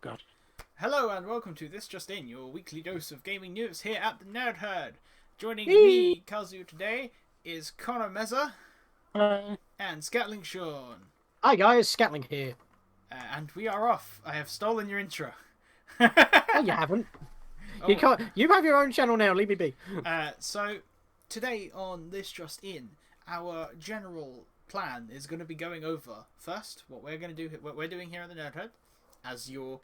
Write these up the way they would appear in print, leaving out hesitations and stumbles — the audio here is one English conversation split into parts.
God. Hello and welcome to This Just In, your weekly dose of gaming news here at the Nerd Herd. Joining me, Kazu, today is Connor Mezza and Scatlink Sean. Hi guys, Scatlink here. And we are off. I have stolen your intro. No, you haven't. Oh. You can't. You have your own channel now. Leave me be. So today on This Just In, our general plan is going to be going over first what we're going to do. What we're doing here at the Nerd Herd, as you're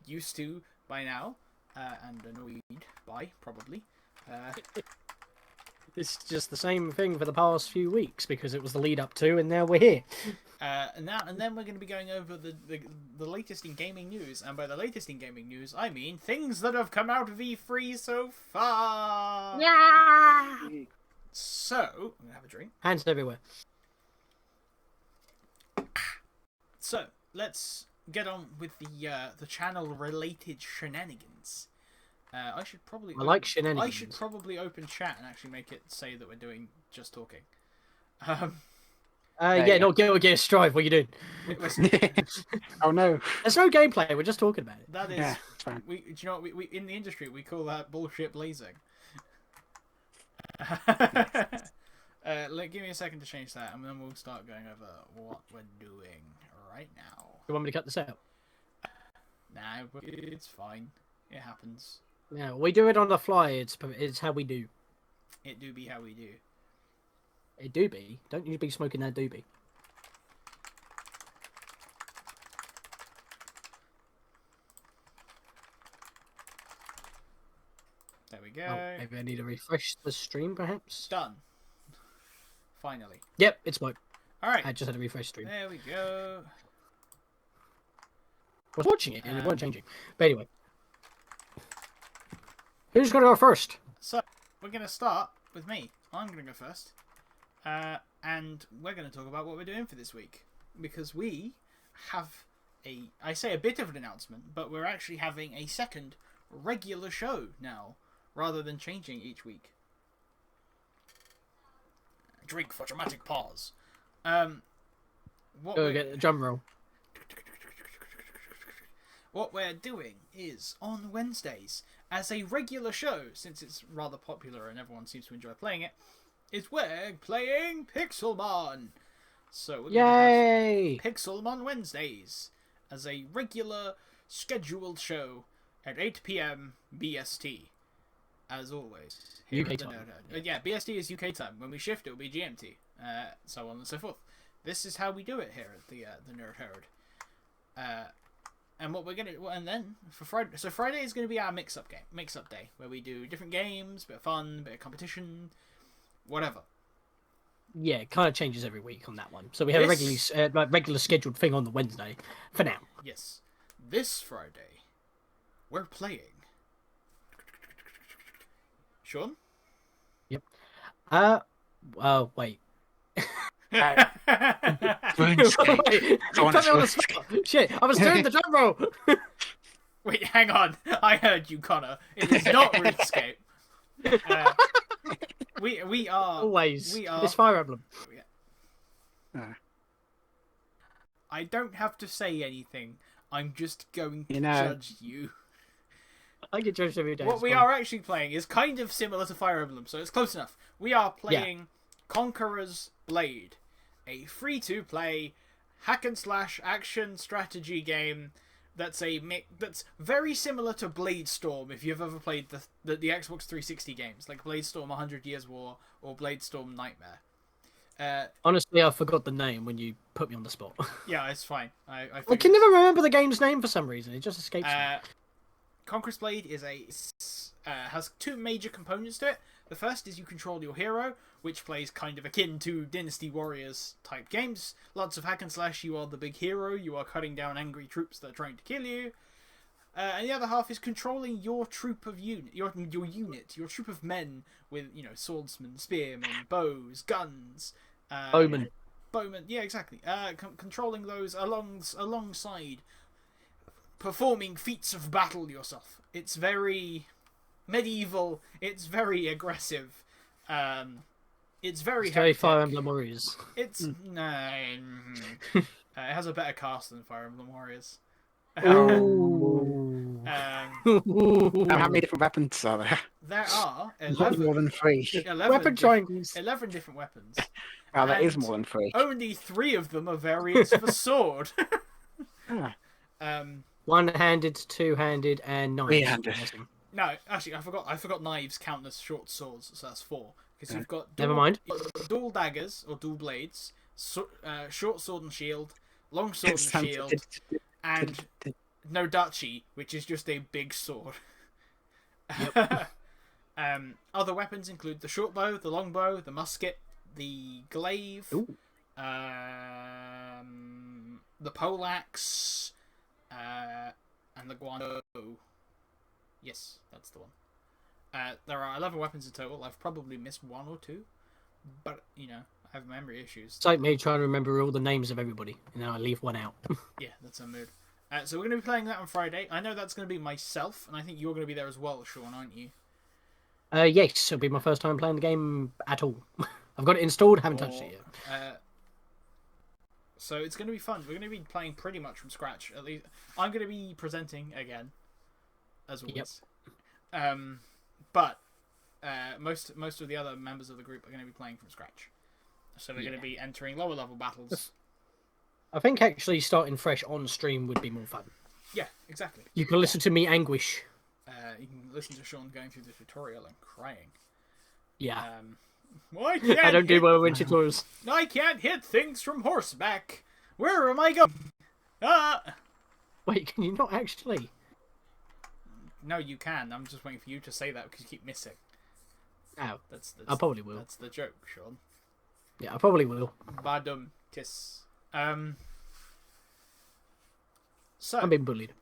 used to by now, and annoyed by probably. It's just the same thing for the past few weeks because it was the lead up to, and now we're here. And then we're going to be going over the latest in gaming news, and by the latest in gaming news, I mean things that have come out of E3 so far. Yeah. So I'm gonna have a drink. Hands everywhere. So let's get on with the channel related shenanigans. I should probably. I like shenanigans. I should probably open chat and actually make it say that we're doing just talking. Yeah, not Guilty Gear Strive. What are you doing? Oh no. There's no gameplay. We're just talking about it. That is. Yeah, it's fine. Do you know what we in the industry we call that bullshit blazing. Give me a second to change that, and then we'll start going over what we're doing right now. You want me to cut this out? Nah, it's fine. It happens. Yeah, we do it on the fly. It's how we do. It do be how we do. It do be. Don't you be smoking that doobie. There we go. Oh, maybe I need to refresh the stream, perhaps. Done. Finally. Yep, it's smoked. All right. I just had to refresh stream. There we go. I was watching it and it wasn't changing. But anyway. Who's going to go first? So, we're going to start with me. I'm going to go first. And we're going to talk about what we're doing for this week. Because we have I say a bit of an announcement, but we're actually having a second regular show now, rather than changing each week. Drink for dramatic pause. Go get the drum roll. What we're doing is, on Wednesdays, as a regular show, since it's rather popular and everyone seems to enjoy playing it, is we're playing Pixelmon. So we're going to have Pixelmon Wednesdays as a regular scheduled show at 8 PM BST, as always. UK time. Yeah, BST is UK time. When we shift, it will be GMT, so on and so forth. This is how we do it here at the Nerd Herd. And what we're gonna, and then for Friday, so Friday is gonna be our mix-up day, where we do different games, bit of fun, bit of competition, whatever. Yeah, it kind of changes every week on that one. So we have a regular scheduled thing on the Wednesday for now. Yes, this Friday we're playing. Sean? Yep. Wait. RuneScape. Wait, Go on, put me on the it's spot. Shit, I was doing the drum roll. Wait, hang on. I heard you, Connor. It is not RuneScape. We are Always. We are. It's Fire Emblem. I don't have to say anything. I'm just going to You know. judge you. I get judged every day. What it's we fine. are actually playing is kind of similar to Fire Emblem, so it's close enough. We are playing Conqueror's Blade, a free-to-play hack-and-slash action strategy game that's that's very similar to Bladestorm, if you've ever played the Xbox 360 games, like Bladestorm 100 Years War or Bladestorm Nightmare. Honestly, I forgot the name when you put me on the spot. Yeah, it's fine. I can never remember the game's name for some reason. It just escapes me. Conqueror's Blade is has two major components to it. The first is you control your hero, which plays kind of akin to Dynasty Warriors type games. Lots of hack and slash. You are the big hero. You are cutting down angry troops that are trying to kill you. And the other half is controlling your troop of your troop of men with swordsmen, spearmen, bows, guns. Bowman. Yeah, exactly. Controlling those alongside performing feats of battle yourself. It's very medieval. It's very aggressive. It's very Fire Emblem Warriors. It's it has a better cast than Fire Emblem Warriors. Ooh. Now, how many different weapons are there? There are Not more than 3. 11 Weapon triangles. 11 different weapons. Oh, that is And more than 3. Only 3 of them are variants of a sword. Ah, One-handed, two-handed, and knives. Three-handed. I'm guessing. No, actually, I forgot knives count as short swords, so that's 4. Because you've got Never mind. dual daggers or dual blades, short sword and shield, long sword and shield, and no dachi, which is just a big sword. Yep. Other weapons include the short bow, the long bow, the musket, the glaive, Ooh. the poleaxe, and the guano. Yes, that's the one. There are 11 weapons in total. I've probably missed 1 or 2, but I have memory issues. It's like me trying to remember all the names of everybody, and then I leave one out. Yeah, that's a mood. So we're going to be playing that on Friday. I know that's going to be myself, and I think you're going to be there as well, Sean, aren't you? Yes, it'll be my first time playing the game at all. I've got it installed, haven't touched it yet. So it's going to be fun. We're going to be playing pretty much from scratch. At least I'm going to be presenting again, as always. Yep. But most of the other members of the group are going to be playing from scratch. So they're going to be entering lower level battles. I think actually starting fresh on stream would be more fun. Yeah, exactly. You can listen to me anguish. You can listen to Sean going through the tutorial and crying. Yeah. Why I don't do well in tutorials. I can't hit things from horseback. Where am I going? Wait, can you not actually? No, you can. I'm just waiting for you to say that because you keep missing. Oh, that's I probably will. That's the joke, Sean. Yeah, I probably will. Badum tis. So I'm being bullied.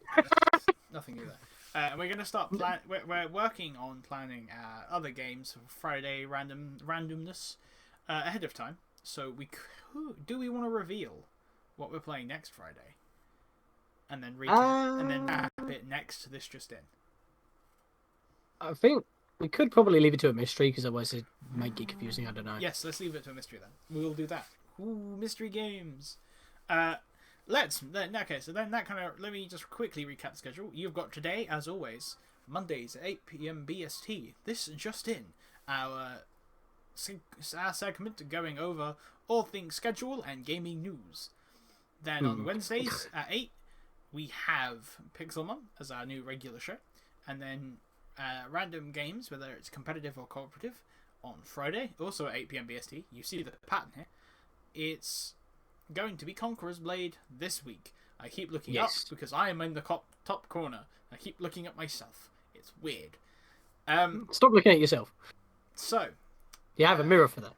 nothing new there. And we're going to start we're working on planning other games for Friday randomness ahead of time. So do we want to reveal what we're playing next Friday, and then wrap it next to this just in? I think we could probably leave it to a mystery because otherwise it might get confusing. I don't know. Yes, let's leave it to a mystery then. We'll do that. Ooh, mystery games. Let me just quickly recap the schedule. You've got today, as always, Mondays at 8 PM BST. This just in, our segment going over all things schedule and gaming news. Then on Wednesdays at 8, we have Pixelmon as our new regular show, and then random games, whether it's competitive or cooperative, on Friday, also at 8 PM BST. You see the pattern here. It's going to be Conqueror's Blade this week. I keep looking up because I am in the top corner. I keep looking at myself. It's weird. Stop looking at yourself. So, you have a mirror for that.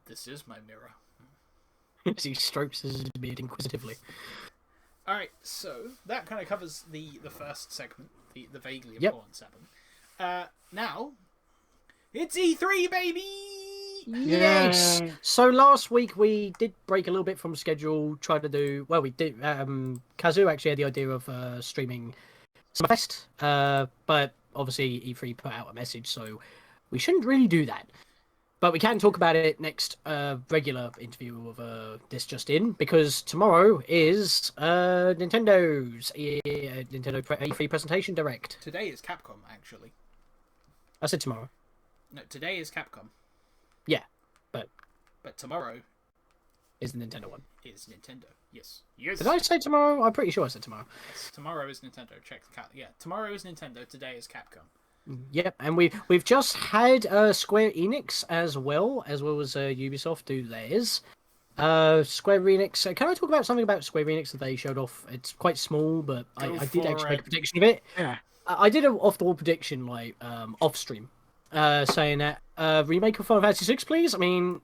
This is my mirror. As he strokes his beard inquisitively. Alright, so that kind of covers the first segment, the vaguely important segment. Now, it's E3, baby! Yes. So last week we did break a little bit from schedule. Tried to do we did. Kazu actually had the idea of streaming Summerfest, but obviously E3 put out a message, so we shouldn't really do that. But we can talk about it next regular interview of this just in, because tomorrow is Nintendo's Nintendo E3 presentation direct. Today is Capcom, actually. I said tomorrow. No, today is Capcom. Yeah, but tomorrow is the Nintendo one. Is Nintendo? Yes. Yes. Did I say tomorrow? I'm pretty sure I said tomorrow. Yes, tomorrow is Nintendo. Check the cat. Yeah, tomorrow is Nintendo. Today is Capcom. Yep, and we've just had Square Enix as well as Ubisoft do theirs. Square Enix. Can I talk about something about Square Enix that they showed off? It's quite small, but I did actually make a prediction of it. Yeah. I did an off-the-wall prediction, like off stream, saying that remake of Final Fantasy VI, please. I mean,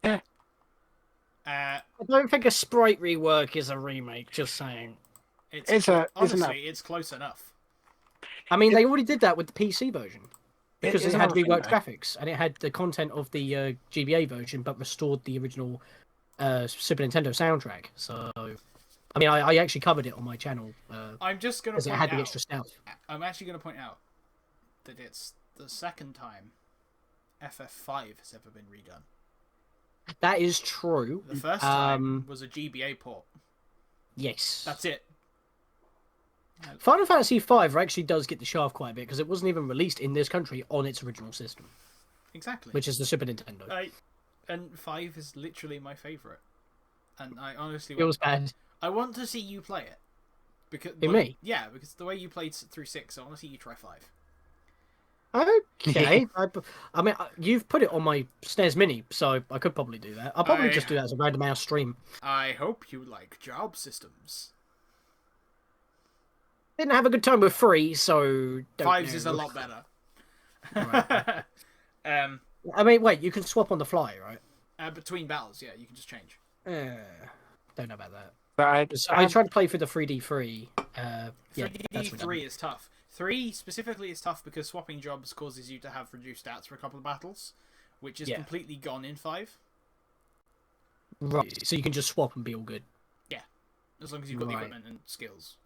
yeah. I don't think a sprite rework is a remake. Just saying. Honestly, it's close enough. I mean, they already did that with the PC version. Because it had reworked thing, graphics, and it had the content of the GBA version, but restored the original Super Nintendo soundtrack. So, I mean, I actually covered it on my channel. I'm just going to point out... it had the extra stuff. I'm actually going to point out that it's the second time FF5 has ever been redone. That is true. The first time was a GBA port. Yes. That's it. Final Fantasy V actually does get the shaft quite a bit because it wasn't even released in this country on its original system, Exactly. which is the Super Nintendo. And 5 is literally my favourite. And I honestly Feels bad. I want to see you play it. Because Me? Yeah, because the way you played through 6, I want to see you try 5. Okay. I mean, you've put it on my SNES Mini, so I could probably do that. I'll probably just do that as a random house stream. I hope you like job systems. Didn't have a good time with 3, so... 5's is a lot better. Right. I mean, wait, you can swap on the fly, right? Between battles, yeah, you can just change. Don't know about that. But I tried to play for the 3D3. 3D3 is tough. 3 specifically is tough because swapping jobs causes you to have reduced stats for a couple of battles, which is completely gone in 5. Right, so you can just swap and be all good. Yeah, as long as you've got the equipment and skills.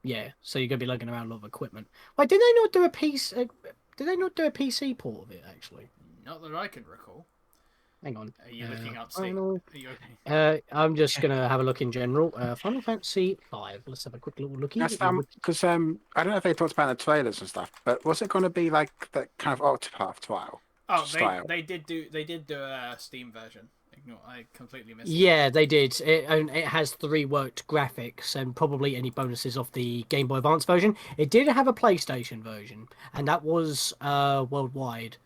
Yeah, so you're gonna be lugging around a lot of equipment. Wait, did they not do a PC? Did they not do a PC port of it actually? Not that I can recall. Hang on. Are you looking up Steam? Final... Are you okay? I'm just gonna have a look in general. Final Fantasy V. Let's have a quick little looky. Because I don't know if they talked about the trailers and stuff, but was it going to be like that kind of Octopath style? Oh, style? they did do a Steam version. I completely missed it. Yeah, they did. It has 3 worked graphics and probably any bonuses off the Game Boy Advance version. It did have a PlayStation version, and that was worldwide.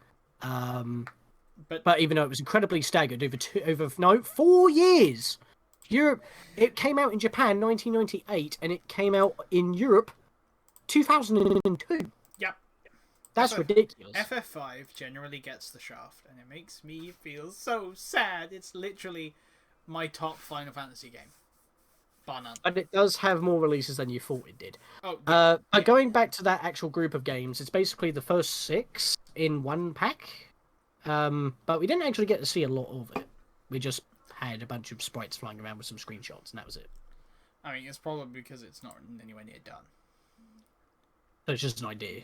But even though it was incredibly staggered over 4 years, Europe. It came out in Japan 1998, and it came out in Europe 2002. Yep. That's ridiculous. FF5 generally gets the shaft, and it makes me feel so sad. It's literally my top Final Fantasy game. Bar none. And it does have more releases than you thought it did. Oh, but going back to that actual group of games, it's basically the first 6 in one pack. But we didn't actually get to see a lot of it. We just had a bunch of sprites flying around with some screenshots, and that was it. I mean, it's probably because it's not anywhere near done. So it's just an idea.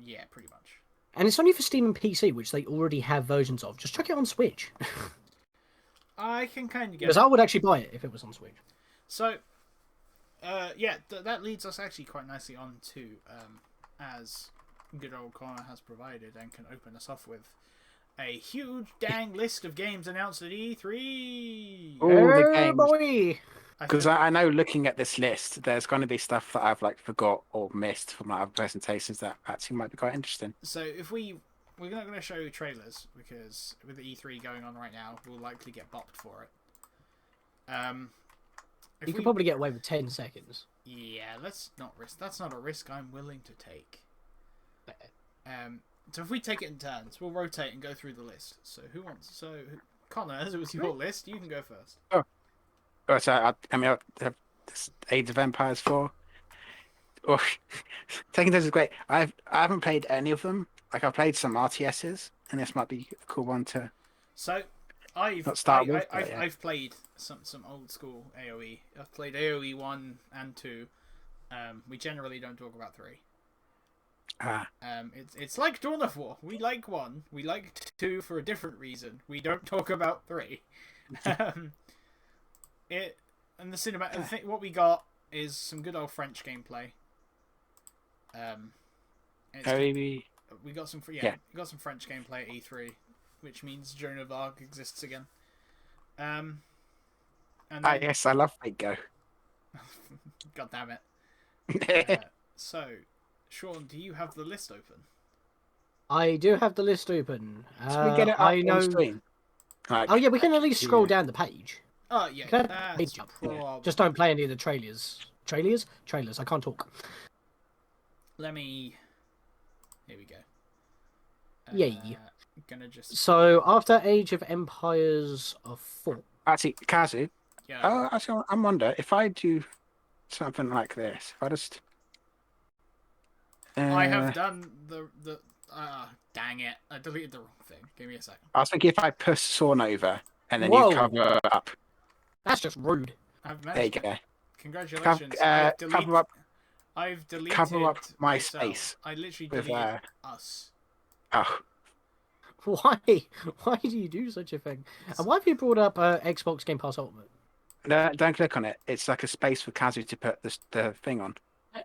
Yeah, pretty much. And it's only for Steam and PC, which they already have versions of. Just chuck it on Switch. I can kind of get Because I would actually buy it if it was on Switch. So, that leads us actually quite nicely on to, as good old Connor has provided and can open us off with, a huge dang list of games announced at E3. All the games. Boy. Because I know, looking at this list, there's going to be stuff that I've forgot or missed from other presentations that actually might be quite interesting. So if we're not going to show trailers because with the E3 going on right now, we'll likely get bopped for it. You could probably get away with 10 seconds. Yeah, let's not risk. That's not a risk I'm willing to take. So if we take it in turns, we'll rotate and go through the list. So who wants? So Connor, as it was your list, you can go first. Oh. So I have Age of Empires 4. Oh, Taking those is great. I haven't played any of them. I've played some RTSs, and this might be a cool one to. So I've played some old school AOE. I've played AOE 1 and 2. We generally don't talk about 3. It's like Dawn of War. We like 1. We like 2 for a different reason. We don't talk about 3. And the cinema. What we got is some good old French gameplay. We got some French gameplay at E3, which means Joan of Arc exists again. And then, yes, I love Bingo. God damn it. So, Sean, do you have the list open? I do have the list open. Can we get it up on screen? Oh yeah, we can at least scroll down the page. Oh yeah, that's probably... Just don't play any of the trailers. Trailers? I can't talk. Let me... Here we go. Yay. Gonna just... So, after Age of Empires 4... Actually, Kazu. Yeah. Oh, actually, I wonder if I do something like this. If I just... I have done the... dang it. I deleted the wrong thing. Give me a second. I was thinking if I push Sawn over and then you cover up. That's just rude. There you go. Congratulations. I've deleted cover up my myself. space. I literally deleted us. Oh. Why? Why do you do such a thing? And why have you brought up Xbox Game Pass Ultimate? don't click on it. It's like a space for Kazu to put the thing on.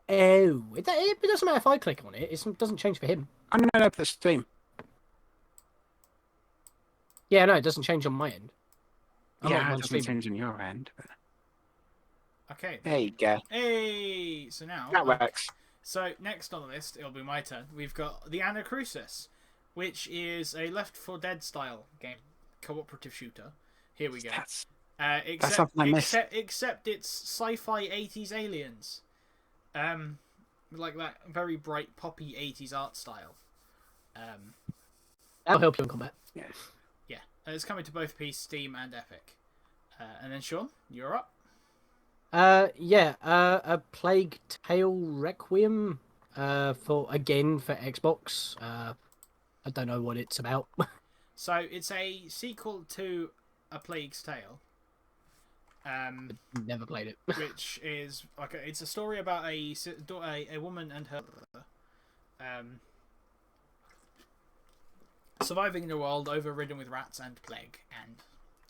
Oh, it doesn't matter if I click on it. It doesn't change for him. Oh no, for the stream. Yeah, no, it doesn't change on my end. I'm not Yeah, the it one doesn't streaming. change on your end. But... Okay. There you go. Hey, so now That works. So next on the list, it'll be my turn. We've got the Anacrusis, which is a Left 4 Dead style game, cooperative shooter. Here we go. That's Except, something I missed. except it's sci-fi 80s aliens. Like that very bright poppy 80s art style. That'll help you in combat. Yeah. Yeah, it's coming to both PC, Steam, and Epic. And then Sean, you're up. A Plague Tale Requiem for Xbox. I don't know what it's about. So it's a sequel to A Plague's Tale. Never played it. Which is like it's a story about a woman and her surviving in a world overridden with rats and plague and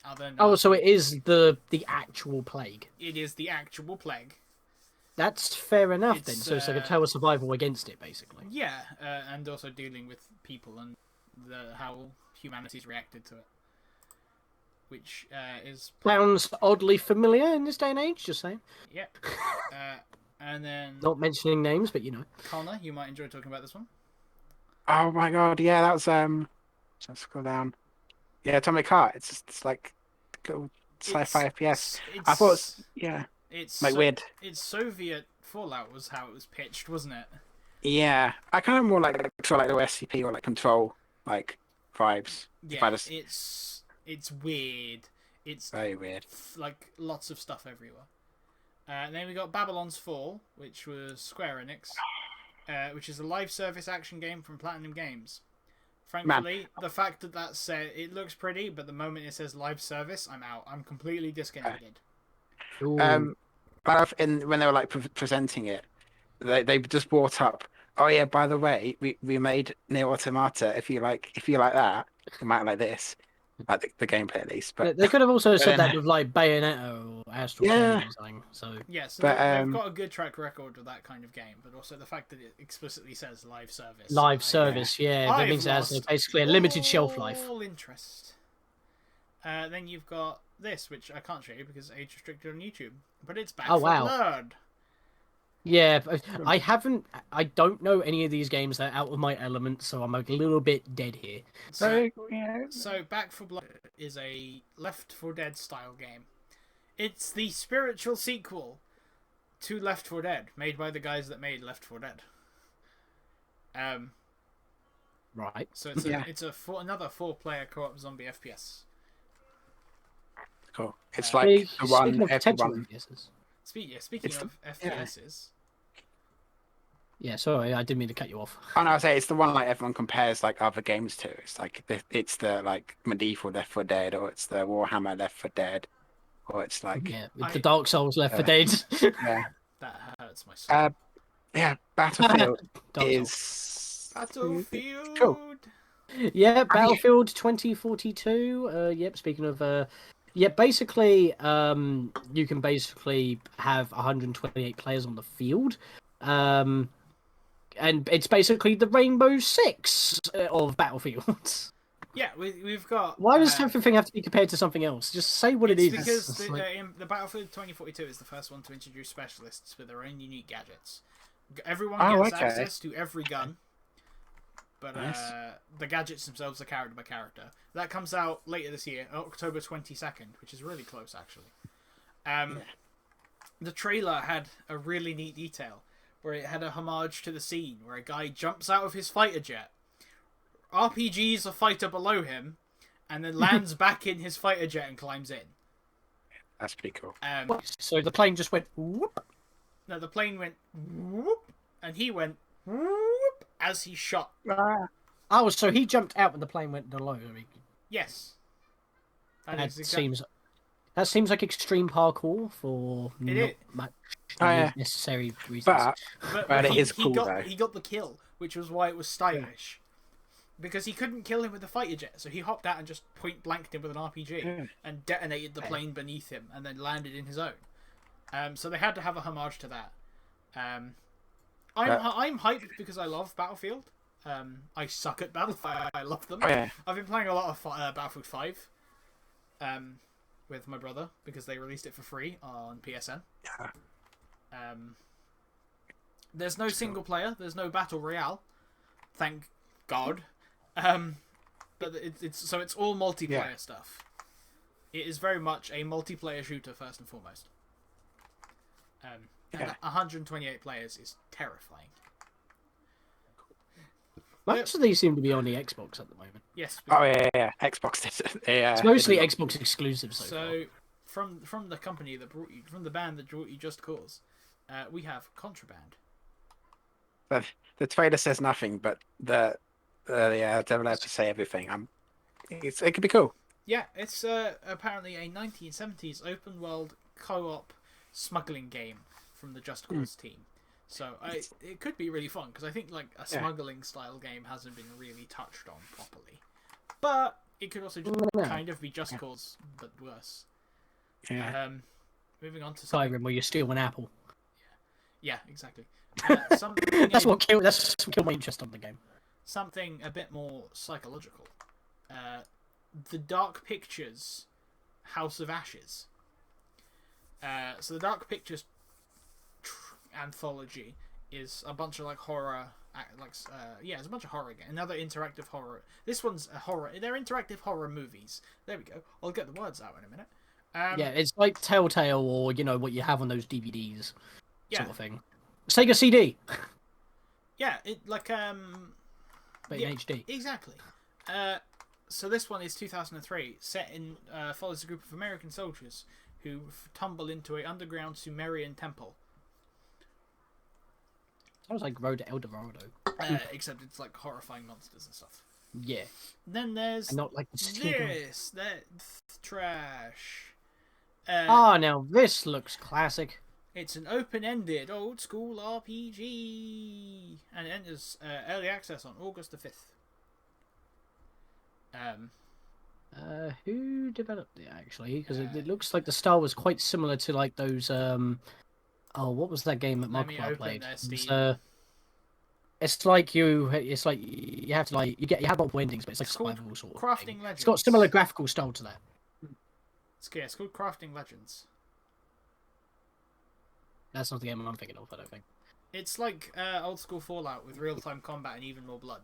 other. Oh, so it is the actual plague. It is the actual plague. That's fair enough then. It's, So it's like a tale of survival against it, basically. Yeah, and also dealing with people and how humanity's reacted to it. Which is... Sounds oddly familiar in this day and age, just saying. Yeah. And then... Not mentioning names, but you know. Connor, you might enjoy talking about this one. Oh my god, yeah, that was just scroll down. Yeah, Atomic Heart. It's like little sci-fi FPS. I thought it's like weird. It's Soviet Fallout was how it was pitched, wasn't it? Yeah, I kind of more like the SCP or like Control like vibes. Yeah, it's weird. It's very weird. Like lots of stuff everywhere. And then we got Babylon's Fall, which was Square Enix, which is a live service action game from Platinum Games. Frankly, the fact that it looks pretty, but the moment it says live service, I'm out. I'm completely disconnected. But when they were like presenting it, they just brought up, oh yeah, by the way, we made Nier Automata. If you like that, you might like this. Like the gameplay at least, but they could have also said that with like Bayonetta or Astral Chain or something. So yes, they've got a good track record with that kind of game, but also the fact that it explicitly says live service. That means it has basically a limited shelf life. All interest. Then you've got this, which I can't show you because it's age restricted on YouTube, but it's Back 4 Blood. Yeah, I don't know any of these games that are out of my element, so I'm a little bit dead here. So Back 4 Blood is a Left 4 Dead style game. It's the spiritual sequel to Left 4 Dead, made by the guys that made Left 4 Dead. Right. So it's another 4-player co-op zombie FPS. Cool. It's like the one everyone. Speaking of FPSs. Yeah, sorry, I didn't mean to cut you off. Oh no, I say it's the one like everyone compares like other games to. It's like it's the like medieval Left 4 Dead, or it's the Warhammer Left 4 Dead, or it's like the Dark Souls Left 4 Dead. Yeah, that hurts my soul. Yeah, Battlefield is Battlefield. Cool. Yeah, Battlefield 2042. Yep. Speaking of. Yeah, basically, you can basically have 128 players on the field, and it's basically the Rainbow Six of Battlefield. Yeah, we've got. Why does everything have to be compared to something else? Just say what it is. Because the Battlefield 2042 is the first one to introduce specialists with their own unique gadgets. Everyone gets access to every gun. But the gadgets themselves are character by character. That comes out later this year, October 22nd, which is really close, actually. The trailer had a really neat detail, where it had a homage to the scene, where a guy jumps out of his fighter jet, RPGs a fighter below him, and then lands back in his fighter jet and climbs in. That's pretty cool. So the plane just went whoop? No, the plane went whoop, and he went whoop as he shot. Oh, so he jumped out when the plane went below. Yes. That seems like extreme parkour for necessary reasons. But it is cool, though. He got the kill, which was why it was stylish. because he couldn't kill him with the fighter jet, so he hopped out and just point blanked him with an RPG and detonated the plane beneath him, and then landed in his own. So they had to have a homage to that. I'm hyped because I love Battlefield. I suck at Battlefield. I love them. Oh, yeah. I've been playing a lot of Battlefield 5 with my brother because they released it for free on PSN. There's no single player. There's no battle royale. Thank God. But it's all multiplayer stuff. It is very much a multiplayer shooter first and foremost. And 128 players is terrifying. Most of these seem to be on the Xbox at the moment. Yes. Oh yeah. Xbox did it. Yeah. It's mostly Xbox exclusive So from the company that brought you, from the band that brought you Just Cause, we have Contraband. The trailer says nothing, but the developers say everything. It could be cool. Yeah, it's apparently a 1970s open world co-op smuggling game from the Just Cause team. So it could be really fun because I think like a smuggling style game hasn't been really touched on properly. But it could also just kind of be Just Cause but worse. Yeah. Moving on to Skyrim, where you steal an apple. Yeah, exactly. That's what killed my interest on the game. Something a bit more psychological. The Dark Pictures House of Ashes. So the Dark Pictures anthology is a bunch of like horror, it's a bunch of horror again. Another interactive horror. This one's a horror. They're interactive horror movies. There we go. I'll get the words out in a minute. It's like Telltale or what you have on those DVDs, sort of thing. Sega CD. Yeah, it like but in HD. Exactly. So this one is 2003, set in follows a group of American soldiers who tumble into an underground Sumerian temple. Sounds like Road to El Dorado. Except it's like horrifying monsters and stuff. Yeah. Then there's and not like that trash. Now this looks classic. It's an open-ended, old-school RPG, and it enters early access on August the 5th. Who developed it actually? Because it looks like the style was quite similar to like those. What was that game that Markiplier played? It's like you have to like you have multiple endings, but it's like survival sort of Crafting thing. Legends. It's got similar graphical style to that. It's called Crafting Legends. That's not the game I'm thinking of, I don't think. It's like old school Fallout with real-time combat and even more blood.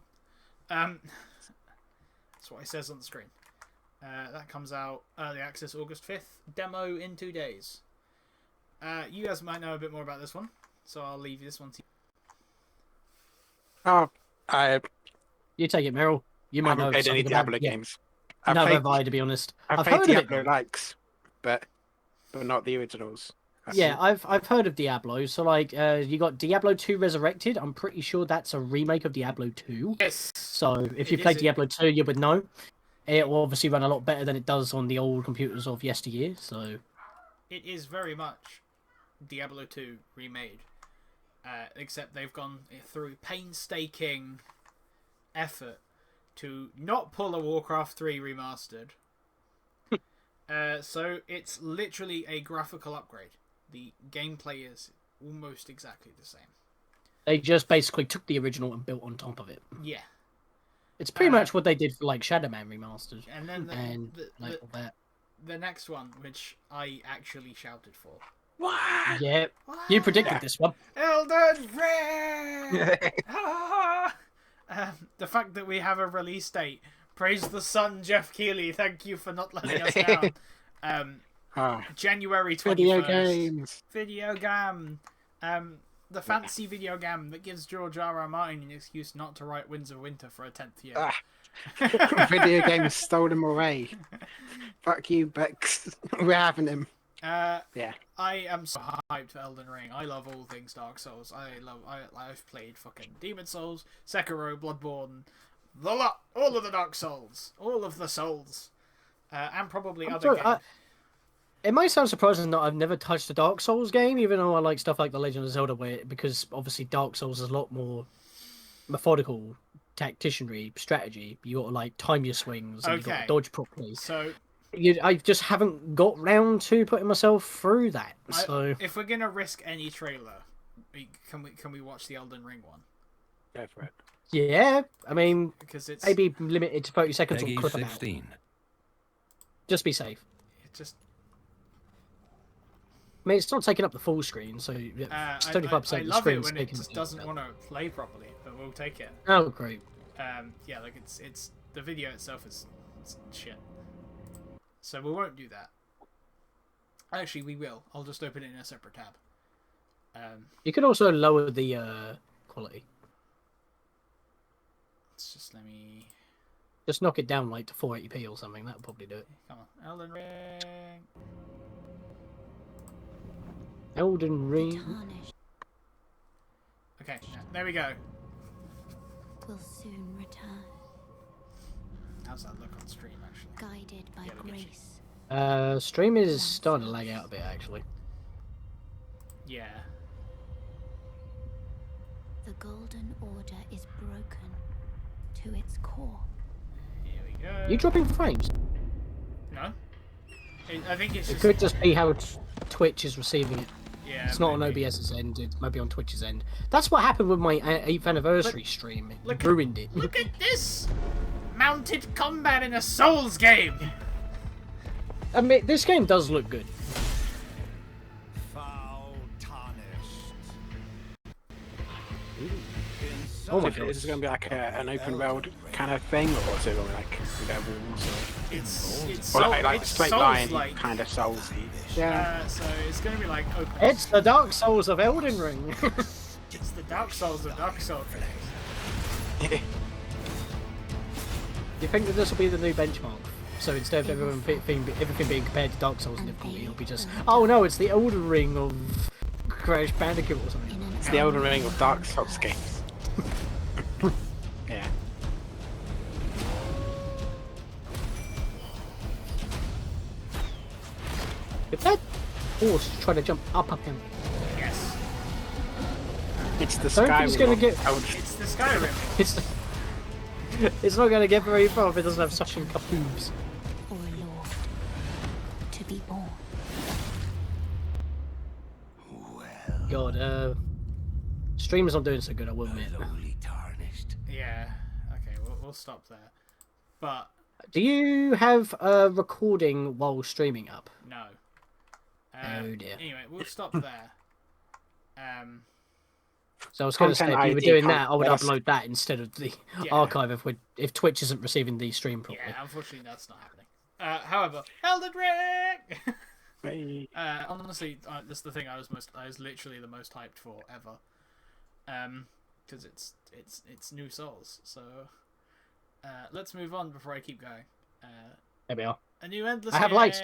That's what it says on the screen. That comes out early access August 5th. Demo in 2 days. You guys might know a bit more about this one, so I'll leave this one to you. You take it, Meryl. You might know played any Diablo games. Neither have I, to be honest. I've heard played of Diablo it, likes, but not the originals. I've heard of Diablo. So like, you got Diablo 2 Resurrected. I'm pretty sure that's a remake of Diablo 2. Yes. So if you played Diablo 2, you would know. It will obviously run a lot better than it does on the old computers of yesteryear. So it is very much Diablo 2 remade, except they've gone through painstaking effort to not pull a Warcraft 3 remastered. So it's literally a graphical upgrade. The gameplay is almost exactly the same. They just basically took the original and built on top of it. Yeah. It's pretty much what they did for like Shadow Man remasters. And then all that. The next one, which I actually shouted for. What? Yeah. What? You predicted this one. Elden Ring! The fact that we have a release date. Praise the sun, Jeff Keighley. Thank you for not letting us down. January 21st. Video games. Video game. The fancy video game that gives George R.R. Martin an excuse not to write Winds of Winter for a 10th year. Video games stole them away. Fuck you, Bex. We're having him. Yeah. I am so hyped for Elden Ring. I love all things Dark Souls. I've played fucking Demon Souls, Sekiro, Bloodborne, the lot, all of the Dark Souls, all of the Souls, and probably other games. It might sound surprising that I've never touched a Dark Souls game, even though I like stuff like The Legend of Zelda, because obviously Dark Souls is a lot more methodical tacticianry strategy. You got to like time your swings and you got Okay. to dodge properly. So I just haven't got round to putting myself through that. So if we're gonna risk any trailer, can we watch the Elden Ring one? Go for it. yeah, I mean, Because it's maybe limited to 30 seconds Peggy or clip about. 16. Just be safe. it just I mean, it's not taking up the full screen, so I 75% I of the love it screen's when it taken just up. doesn't want to play properly, but we'll take it. Oh, great. Yeah, like it's the video itself is shit. So we won't do that. Actually, we will. I'll just open it in a separate tab. You can also lower the quality. Let's just let me. Just knock it down like to 480p or something. That'll probably do it. Come on, Elden Ring. Elden Ring. Tarnished Okay, there we go. will soon return, How's that look on stream, actually? guided by Yeah, look at you. grace. Stream is starting to lag out a bit actually. Yeah. The Golden Order is broken to its core. Here we go. You dropping frames? No. I think it's It just. could just be how Twitch is receiving it. Yeah. It's not on maybe. OBS's end. It might be on Twitch's end. That's what happened with my 8th anniversary stream. It look- ruined it. Look at this! Mounted combat in a Souls game! I mean, this game does look good. Foul tarnished. Oh my Is god. this going to be like an open world kind of thing, or is it going to be like walls? It's Or like it's straight line Souls-like. kind of Souls? Yeah. So it's gonna be like open. It's the Dark Souls of Elden Ring. It's the Dark Souls of Dark Souls. You think that this will be the new benchmark? So instead of everything being compared to Dark Souls in difficulty, it'll be just, oh no, it's the Elden Ring of Crash Bandicoot or something. In an It's the Elden Ring of Dark Souls games. Yeah. If that horse trying to jump up him, Yes. It's the don't think Skyrim. it's gonna get. It's the Skyrim. It's not gonna get very far if it doesn't have suction kapoobs. or a lord to be born. God, stream's not doing so good. I will admit. Lowly tarnished. Yeah. Okay, we'll stop there. But Do you have a recording while streaming up? no. Oh dear. Anyway, we'll stop there. So I was going to say, if Content you were ID doing can't- that, I would that's- upload that instead of the Yeah. archive if Twitch isn't receiving the stream properly. Yeah, unfortunately that's not happening. However, Elden Ring. Hey. Honestly, that's the thing I was literally the most hyped for ever. Because it's new Souls. So let's move on before I keep going. There we are. A new Endless I have game. lights.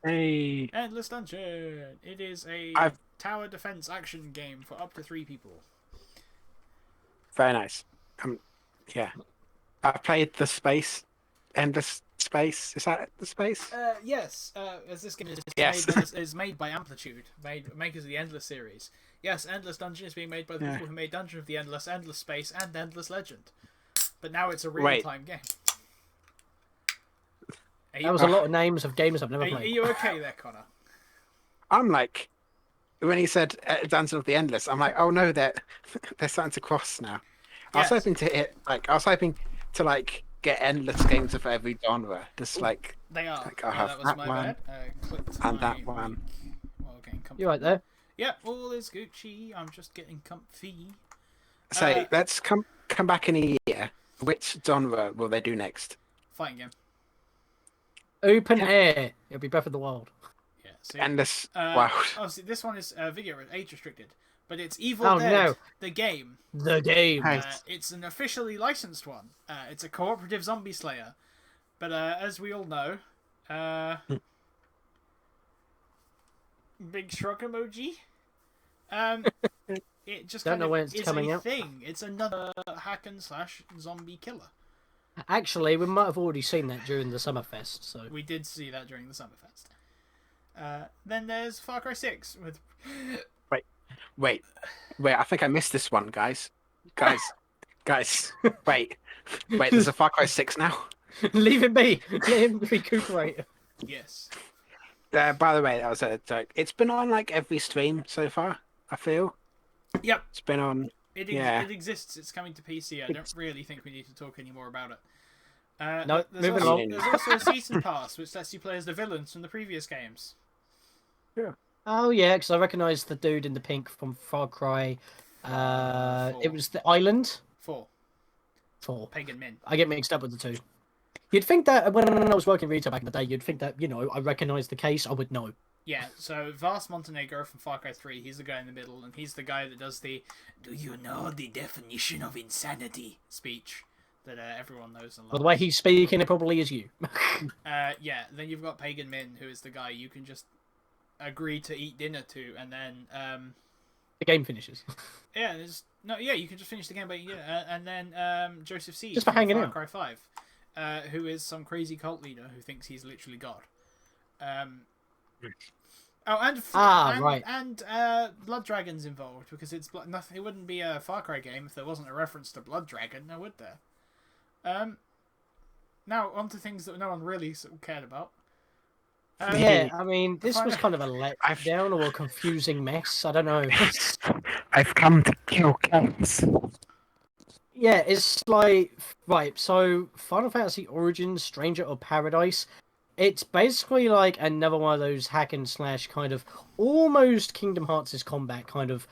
Hey. Endless Dungeon. It is a I've- tower defense action game for up to 3 people. Very nice. Yeah. I played the space. Endless Space. Is that the space? Yes. As this game Yes. is made by Amplitude, makers of the Endless series. Yes, Endless Dungeon is being made by the Yeah. people who made Dungeon of the Endless, Endless Space, and Endless Legend. But now it's a real-time game. Are That was a lot of names of games I've never Are played. you okay there, Connor? I'm like, when he said Dungeon of the Endless, I'm like, oh no, they're starting to cross now. I was Yes. hoping to hit, like, I was hoping to like get endless games of every genre, just like, They are. Like, I have that was that my one, bad. Clicked and my that one. mic while getting comfy. You right there? Yep, all is Gucci. I'm just getting comfy. So let's come back in a year. Which genre will they do next? Fighting game. Open air. It'll be Breath of the Wild. Yeah. So, Endless Wild. obviously, this one is video age restricted, but it's Evil Oh, Dead, no. the game. The game. Hey. It's an officially licensed one. It's a cooperative zombie slayer, but as we all know, big shrug emoji. It just Don't kind know of when it's is coming a out. thing. It's another hack and slash zombie killer. Actually, we might have already seen that during the Summerfest. So We did see that during the Summerfest. Then there's Far Cry 6 with Wait. I think I missed this one, guys. Guys, Guys, wait. There's a Far Cry 6 now. Leave him be. Let him recuperate. Yes. By the way, that was a joke. It's been on like every stream so far, I feel. Yep. It's been on. Yeah. It exists. It's coming to PC. I don't really think we need to talk any more about it. No, moving on. There's also a season pass which lets you play as the villains from the previous games. Yeah. Oh yeah, because I recognise the dude in the pink from Far Cry. It was the island. 4. Pagan Min. I get mixed up with the two. You'd think that when I was working retail back in the day, you'd think that I recognise the case. I would know. Yeah, so Vas Montenegro from Far Cry 3, he's the guy in the middle, and he's the guy that does the "Do you know the definition of insanity?" speech that everyone knows and loves. By the way he's speaking, it probably is you. Yeah, then you've got Pagan Min, who is the guy you can just agree to eat dinner to, and then the game finishes. yeah, you can just finish the game by eating dinner, and then Joseph Siege just for hanging Far out. Cry 5, who is some crazy cult leader who thinks he's literally God. Right. And Blood Dragon's involved because it's nothing. It wouldn't be a Far Cry game if there wasn't a reference to Blood Dragon, now would there? Now on to things that no one really sort of cared about. Yeah, I mean, this was kind of a letdown or a confusing mess. I don't know. I've come to kill cats. Yeah, it's like right. So Final Fantasy Origins, Stranger of Paradise. It's basically like another one of those hack and slash kind of almost Kingdom Hearts' combat kind of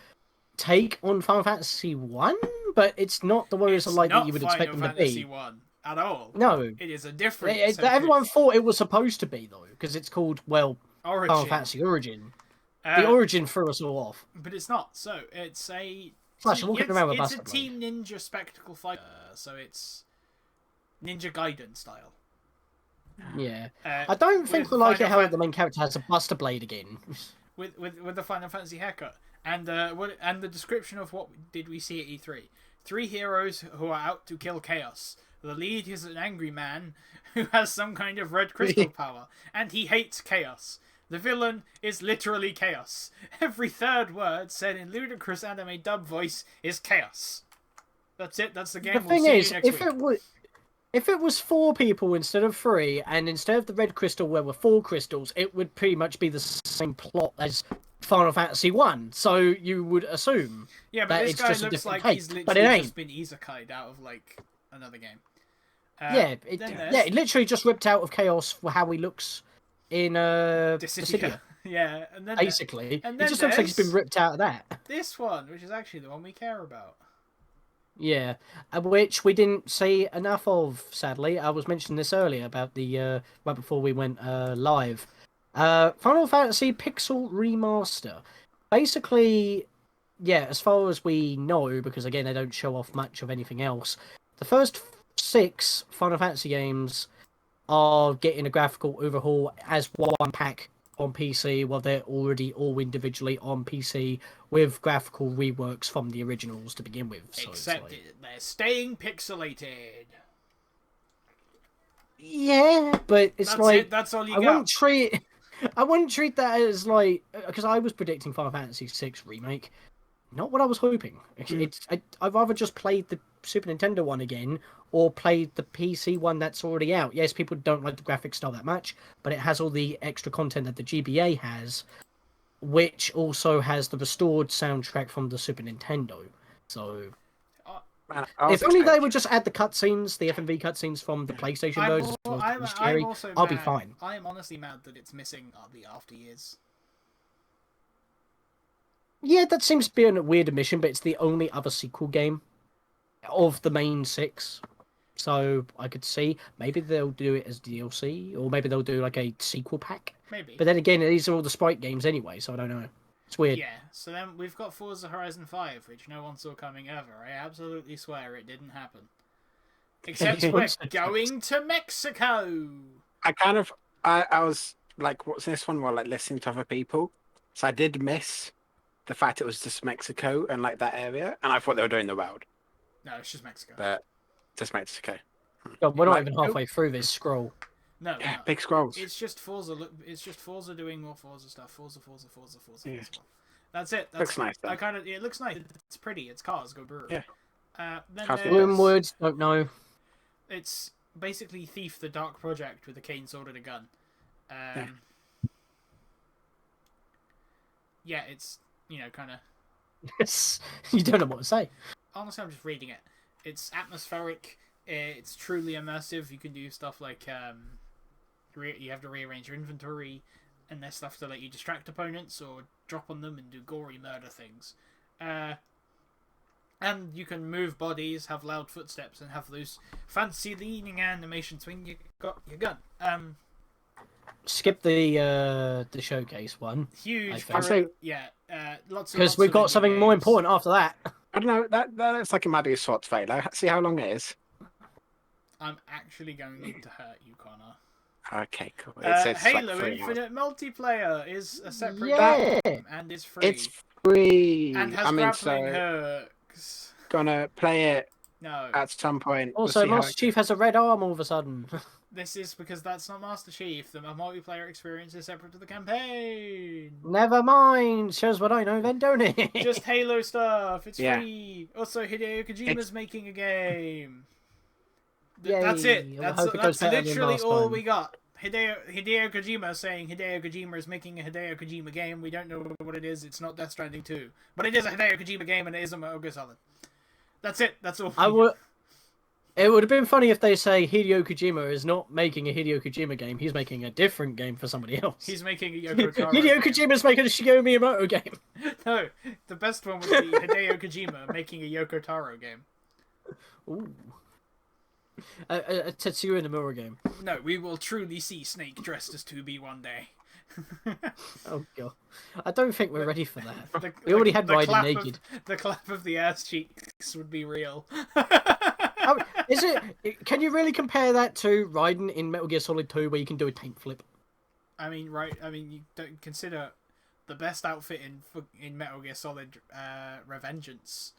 take on Final Fantasy 1, but it's not the Warriors of Light that you would expect them to be. 1 at all. No. It is a different... Everyone thought it was supposed to be, though, because it's called, Origin. Final Fantasy Origin. The Origin threw us all off. But it's not, so it's a... Flash, walking around with It's a Buster Team Ninja spectacle fighter, so it's Ninja Gaiden style. Yeah. I don't think we like it how the main character has a Buster Blade again. With the Final Fantasy haircut. And the description of what did we see at E3. 3 heroes who are out to kill chaos. The lead is an angry man who has some kind of red crystal power, and he hates chaos. The villain is literally chaos. Every third word said in ludicrous anime dub voice is chaos. That's it. That's the game. The thing is, if it was 4 people instead of 3, and instead of the red crystal there were 4 crystals, it would pretty much be the same plot as Final Fantasy 1. So you would assume but this it's guy just looks like case, he's but it literally ain't. just been isekai'd out of like another game. It literally just ripped out of Chaos for how he looks in Dissidia. Yeah, and then basically, and it then just looks like he's been ripped out of that. This one, which is actually the one we care about. Yeah, which we didn't see enough of, sadly. I was mentioning this earlier about the right before we went live. Final Fantasy Pixel Remaster. Basically, yeah, as far as we know, because again, they don't show off much of anything else, the first 6 Final Fantasy games are getting a graphical overhaul as one pack on PC, while they're already all individually on PC with graphical reworks from the originals to begin with. So except they're staying pixelated. Yeah, but it's that's all you I got. I wouldn't treat that as like, because I was predicting Final Fantasy VI remake. Not what I was hoping. I'd rather just play the Super Nintendo one again, or play the PC one that's already out. Yes, people don't like the graphics style that much, but it has all the extra content that the GBA has, which also has the restored soundtrack from the Super Nintendo. So, if only they would just add the cutscenes, the FMV cutscenes from the PlayStation version, I'll be fine. I am honestly mad that it's missing the after years. Yeah, that seems to be a weird omission, but it's the only other sequel game of the main 6. So I could see maybe they'll do it as DLC, or maybe they'll do like a sequel pack. Maybe. But then again, these are all the Sprite games anyway, so I don't know. It's weird. Yeah, so then we've got Forza Horizon 5, which no one saw coming ever. I absolutely swear it didn't happen. Except we're going to Mexico! I was like, what's this one? While like listening to other people. So I did miss the fact it was just Mexico and like that area, and I thought they were doing the world. No, it's just Mexico. But just Mexico. God, we're not even halfway through this scroll. No, yeah, big scrolls. It's just Forza. It's just Forza doing more Forza stuff. Forza. Yeah. That's it. Looks nice. It looks nice. It's pretty. It's cars. Go brewery. Yeah. Then Kazu. there's... Wormwood, don't know. It's basically Thief the Dark Project with a cane, sword, and a gun. Yeah, it's, kind of... You don't know what to say. Honestly, I'm just reading it. It's atmospheric. It's truly immersive. You can do stuff like you have to rearrange your inventory, and there's stuff to let you distract opponents or drop on them and do gory murder things. And you can move bodies, have loud footsteps, and have those fancy leaning animations when you got your gun. Skip the showcase one. Huge. Lots of because we've got something more important after that. I don't know. That looks like it might be a SWAT trailer. See how long it is. I'm actually going to hurt you, Connor. Okay, cool. It says Halo like 3 Infinite Multiplayer is a separate game and is free. It's free. And has grappling hooks. Gonna play it No. at some point. Also, Master Chief has a red arm all of a sudden. This is because that's not Master Chief. The multiplayer experience is separate to the campaign. Never mind. Shows what I know then, don't it? Just Halo stuff. It's free. Also, Hideo Kojima's making a game. That's it. That's literally all we got. Hideo Kojima saying Hideo Kojima is making a Hideo Kojima game. We don't know what it is. It's not Death Stranding 2. But it is a Hideo Kojima game and it is a Metal Gear Solid. That's it. That's all. It would have been funny if they say Hideo Kojima is not making a Hideo Kojima game. He's making a different game for somebody else. He's making a Yoko Taro Hideo Kojima's making a Shigeru Miyamoto game. No, the best one would be Hideo Kojima making a Yoko Taro game. Ooh. A Tetsuya Nomura game. No, we will truly see Snake dressed as 2B one day. Oh god, I don't think we're ready for that. We already had Raiden naked. The clap of the ass cheeks would be real. Is it? Can you really compare that to Raiden in Metal Gear Solid 2, where you can do a tank flip? I mean, you don't consider the best outfit in Metal Gear Solid Revengeance,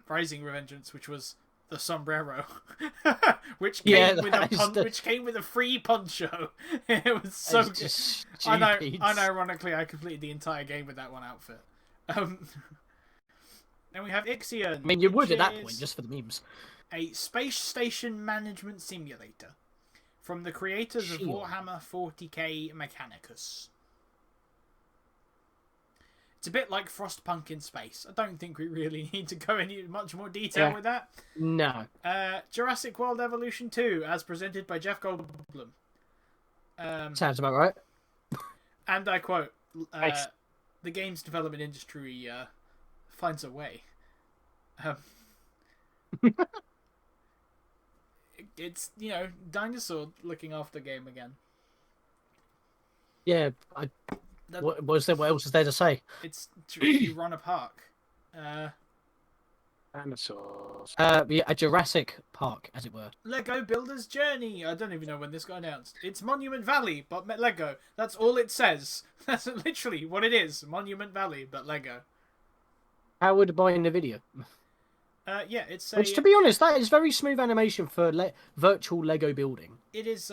Rising Revengeance, which was the sombrero, which came with a free poncho. It was so good. Unironically, I completed the entire game with that one outfit. Then we have Ixion. I mean, you would at that point, just for the memes. A space station management simulator from the creators of Warhammer 40k Mechanicus. It's a bit like Frostpunk in space. I don't think we really need to go into much more detail with that. No. Jurassic World Evolution 2, as presented by Jeff Goldblum. Sounds about right. And I quote, the games development industry finds a way. It's, dinosaur looking after game again. Yeah, what else is there to say? It's you run a park. Dinosaurs. A Jurassic Park, as it were. Lego Builder's Journey. I don't even know when this got announced. It's Monument Valley, but Lego. That's all it says. That's literally what it is. Monument Valley, but Lego. How would buy in the video? Yeah, it's Which, to be honest, that is very smooth animation for virtual Lego building. It is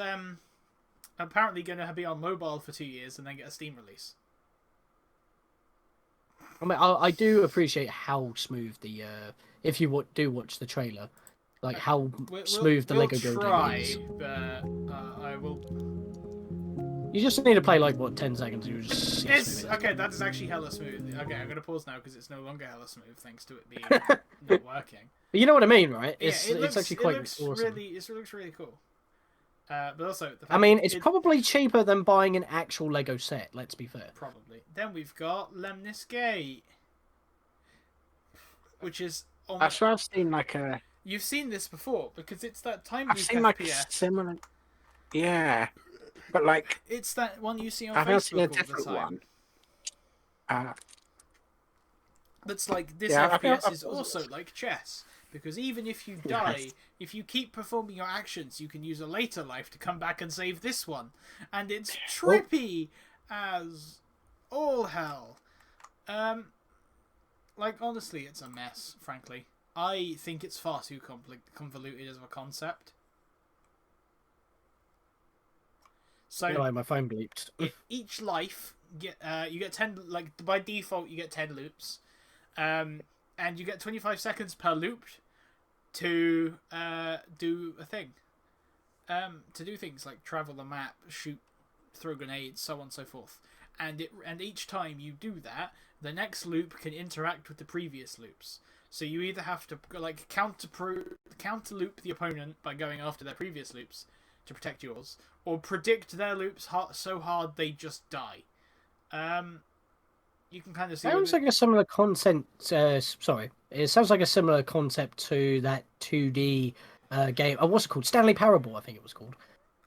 apparently going to be on mobile for 2 years and then get a Steam release. I mean, I do appreciate how smooth the if you do watch the trailer, like how smooth the Lego building is. But I will. You just need to play like 10 seconds. And you just okay. That is actually hella smooth. Okay, I'm gonna pause now because it's no longer hella smooth thanks to it being not working. But you know what I mean, right? It's actually quite awesome. It looks really cool. But also, it's probably cheaper than buying an actual Lego set. Let's be fair. Probably. Then we've got Lemnis Gate, which is. That's where I've seen like a. You've seen this before because it's that time. I've seen like a similar. Yeah, but like. It's that one you see on I've Facebook seen a all the different time. one. That's like this FPS is also like chess. Because even if you die, if you keep performing your actions, you can use a later life to come back and save this one. And it's trippy as all hell. Like, honestly, it's a mess, frankly. I think it's far too convoluted as a concept. So, my phone bleeped. Each life, you get 10, like, by default, you get 10 loops. And and you get 25 seconds per loop to do a thing. To do things like travel the map, shoot, throw grenades, so on and so forth. And each time you do that, the next loop can interact with the previous loops. So you either have to like counter loop the opponent by going after their previous loops to protect yours, or predict their loops so hard they just die. You can kind of see. Sounds like a similar concept. Sorry, it sounds like a similar concept to that 2D game. What's it called? Stanley Parable, I think it was called.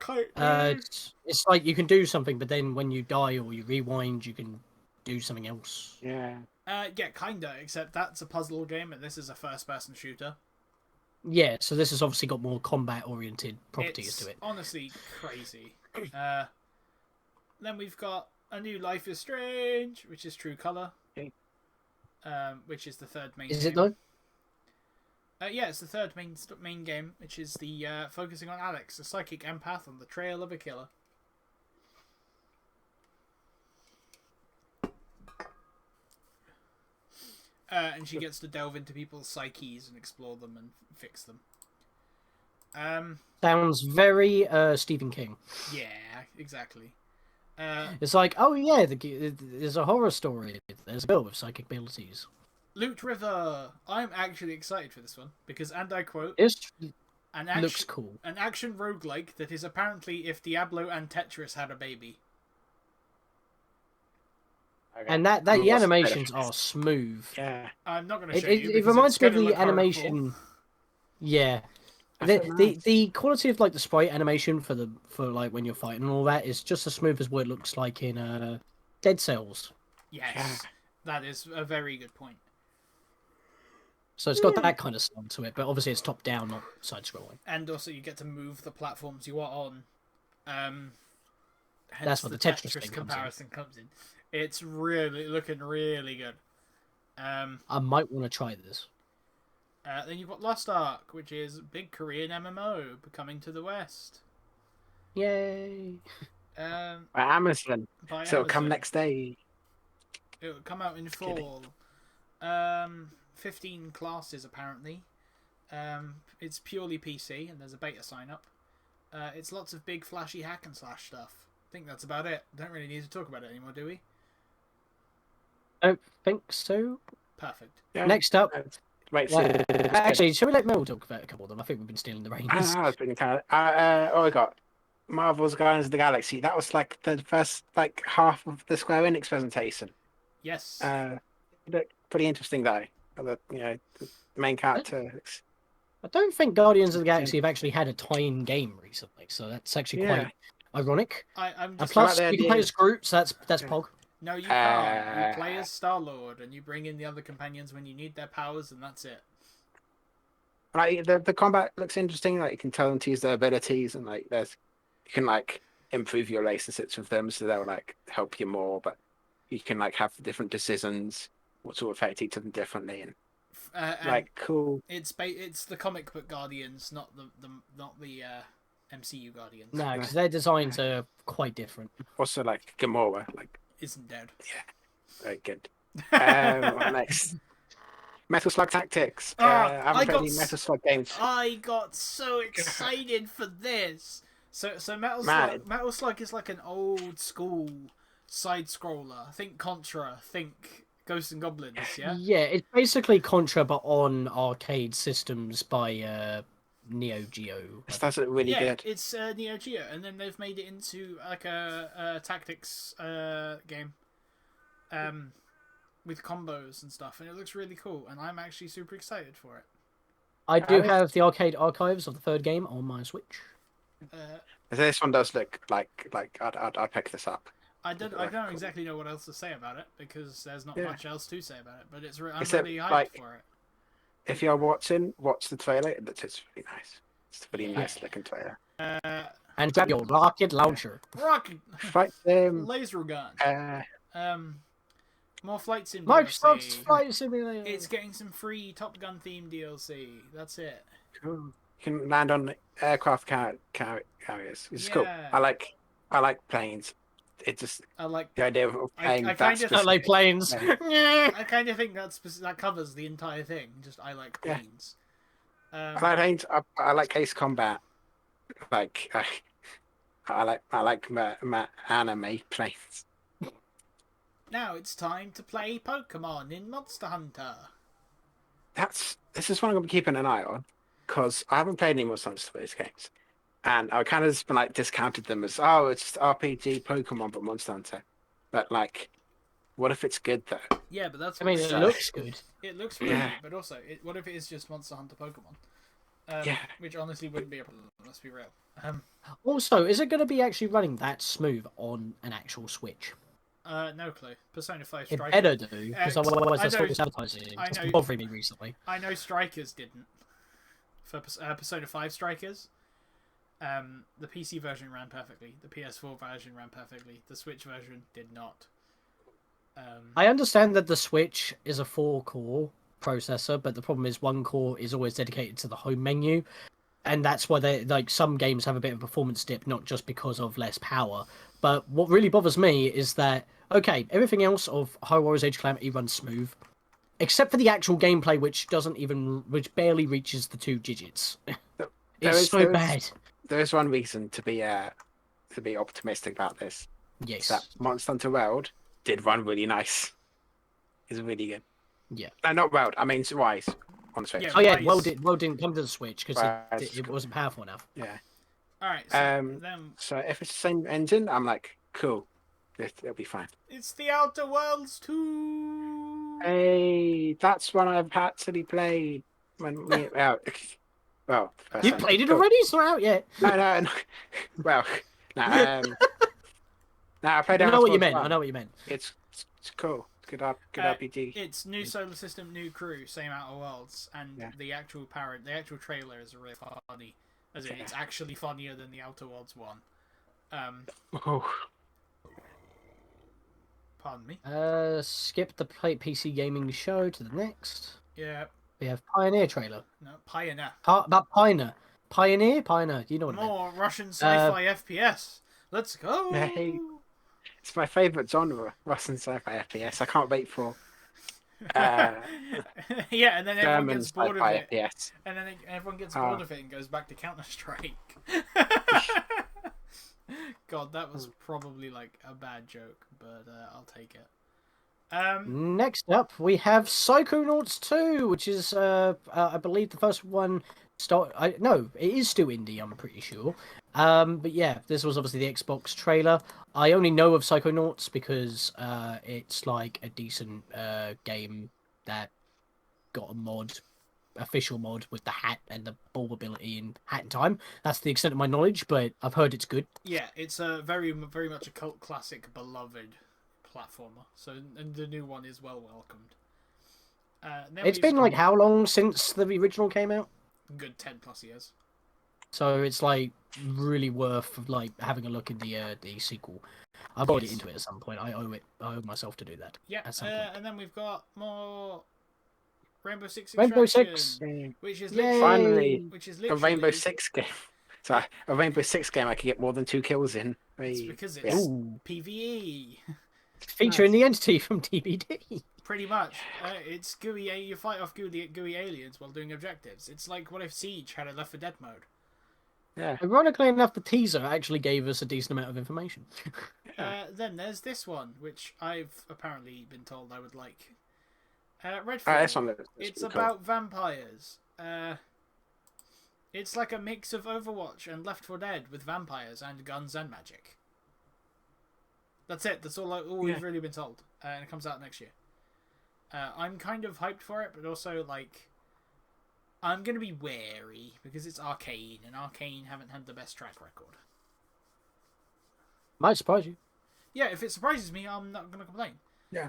It's like you can do something, but then when you die or you rewind, you can do something else. Yeah. Yeah, kinda. Except that's a puzzle game, and this is a first-person shooter. Yeah, so this has obviously got more combat-oriented properties to it. Honestly crazy. Then we've got a new Life is Strange, which is True Color. Okay. Which is the third main. Is game. it though? Yeah, it's the third main game, which is the focusing on Alex, a psychic empath on the trail of a killer. And she gets to delve into people's psyches and explore them and fix them. Sounds very Stephen King. Yeah, exactly. It's like, oh yeah, there's a horror story. There's a girl with psychic abilities. Loot River. I'm actually excited for this one because, and I quote, It an looks cool. An action roguelike that is apparently if Diablo and Tetris had a baby. Okay. And that the animations are smooth. Yeah. I'm not going to show It you. reminds me of gonna the look animation. horrible. Yeah. The quality of like the sprite animation for like when you're fighting and all that is just as smooth as what it looks like in Dead Cells. Yes, that is a very good point. So it's got that kind of style to it, but obviously it's top down, not side scrolling. And also you get to move the platforms you are on. Hence That's what the Tetris thing comparison comes in. It's really looking really good. I might want to try this. Then you've got Lost Ark, which is a big Korean MMO coming to the West. Yay! By Amazon. By So it'll come Amazon. next day. It'll come out in fall. 15 classes apparently. It's purely PC, and there's a beta sign up. It's lots of big flashy hack and slash stuff. I think that's about it. Don't really need to talk about it anymore, do we? I don't think so. Perfect. Yeah. Next up. Wait, Actually, shall we let Mel talk about a couple of them? I think we've been stealing the reins. I was being kind of. I got Marvel's Guardians of the Galaxy. That was like the first like half of the Square Enix presentation. Yes. Looked pretty interesting though. The main character. I don't think Guardians of the Galaxy have actually had a tie-in game recently, so that's actually quite ironic. I'm And just plus, like the you can play idea. as Groot, so that's Pog. No, you can't. You play as Star-Lord, and you bring in the other companions when you need their powers, and that's it. Like the combat looks interesting. Like you can tell them to use their abilities, and like you can like improve your relationships with them, so they'll like help you more. But you can like have different decisions, which will affect each of them differently, and like cool. It's the comic book Guardians, not the MCU Guardians. No, because their designs are quite different. Also, like Gamora, like Isn't dead. very good. What next? Metal Slug Tactics. I haven't played any Metal Slug games. I got so excited for this. So Metal Slug is like an old school side scroller. Think Contra. Think Ghosts and Goblins. Yeah. Yeah, it's basically Contra, but on arcade systems by Neo Geo. This does look really good. It's Neo Geo, and then they've made it into like a tactics game, with combos and stuff, and it looks really cool. And I'm actually super excited for it. I do have the arcade archives of the third game on my Switch. This one does look like I'd pick this up. I don't exactly know what else to say about it because there's not much else to say about it. But I'm Except, really hyped like, for it. If you're watching, watch the trailer. It's really nice. It's a really nice looking trailer. And grab your rocket launcher. Rocket Fight laser gun. More flight sim Microsoft's DLC. Flight Simulator. It's getting some free Top Gun themed DLC. That's it. cool. You can land on aircraft carriers. It's cool. Yeah. I like planes. it just I like. the idea of playing I that kind of I like specific. planes. Yeah. I kind of think that covers the entire thing. Just I like Yeah. planes. I like Ace Combat. Like I like anime planes. Now it's time to play Pokemon in Monster Hunter. This is what I'm gonna be keeping an eye on because I haven't played any more Monster Space games, and I kind of just been like discounted them as it's just RPG Pokemon but Monster Hunter. But like, what if it's good though? Yeah, but that's. I mean, what it they- looks good. It looks really Yeah. good, but also, what if it is just Monster Hunter Pokemon? Yeah. Which honestly wouldn't be a problem. Let's be real. Also, is it going to be actually running that smooth on an actual Switch? No clue. Persona 5 It Strikers. better do, because otherwise I that's know- false advertising. I It's know- been bothering me recently. I know Strikers didn't. For Persona 5 Strikers, the PC version ran perfectly. The PS4 version ran perfectly. The Switch version did not. I understand that the Switch is a 4-core processor, but the problem is one core is always dedicated to the home menu, and that's why they like some games have a bit of a performance dip, not just because of less power. But what really bothers me is that everything else of High Warriors Age Calamity runs smooth, except for the actual gameplay, which barely reaches the 2 digits. It's so bad. There is one reason to be optimistic about this. Yes. It's that Monster Hunter World did run really nice. It's really good. Yeah. Not World. I mean Rise on Switch. Yeah. Oh yeah, Rise. World didn't come to the Switch because Rise. it wasn't powerful enough. Yeah. Alright, so then So if it's the same engine, I'm like, cool. It'll be fine. it's the Outer Worlds 2. Hey, that's one I've actually played when we well, first You time. played it Cool. already? It's not out yet. No. Well, no. No, I played. I know what you Outer meant. Worlds I know what you meant. It's cool. It's good RPG. It's new solar system, new crew, same Outer Worlds, and Yeah. the actual trailer is really funny. As in, it's actually funnier than the Outer Worlds one. Oh, Pardon me. Skip the PC gaming show to the next. Yeah. We have Pioneer trailer. No, Pioneer. About Pioneer. Pioneer? You know what I mean. More Russian sci-fi FPS. Let's go. Hey. It's my favourite genre, Russian sci-fi FPS. I can't wait for Yeah, and then everyone German gets bored of sci-fi it. FPS. And then everyone gets bored of it and goes back to Counter-Strike. God, that was probably like a bad joke, but I'll take it. Next up, we have Psychonauts 2, which is, I believe, the first one. No, it is still indie, I'm pretty sure. But yeah, this was obviously the Xbox trailer. I only know of Psychonauts because it's like a decent game that got a official mod with the hat and the ball ability in Hat in Time. That's the extent of my knowledge, but I've heard it's good. Yeah, it's a very much a cult classic, beloved platformer. So, and the new one is well welcomed. It's been like how long since the original came out? Good 10+ years. So it's like really worth like having a look in the sequel. I've got to get into it at some point. I owe myself to do that. Yeah, at some point. and then we've got more Rainbow Six Rainbow Extraction, Six. which is Yay! literally, Finally, which is a literally Rainbow Six game. So a Rainbow Six game, I could get more than 2 kills in. It's Hey. because it's Ooh. PVE. Featuring the entity from TBD. Pretty much, it's gooey. You fight off gooey aliens while doing objectives. It's like what if Siege had a Left 4 Dead mode. Yeah. Ironically enough, the teaser actually gave us a decent amount of information. Then there's this one, which I've apparently been told I would like. Redfall. This one looks It's pretty cool. about vampires. It's like a mix of Overwatch and Left 4 Dead with vampires and guns and magic. That's it. That's all we've really been told. And it comes out next year. I'm kind of hyped for it, but also, like, I'm going to be wary because it's Arcane, and Arcane haven't had the best track record. Might surprise you. Yeah, if it surprises me, I'm not going to complain. Yeah.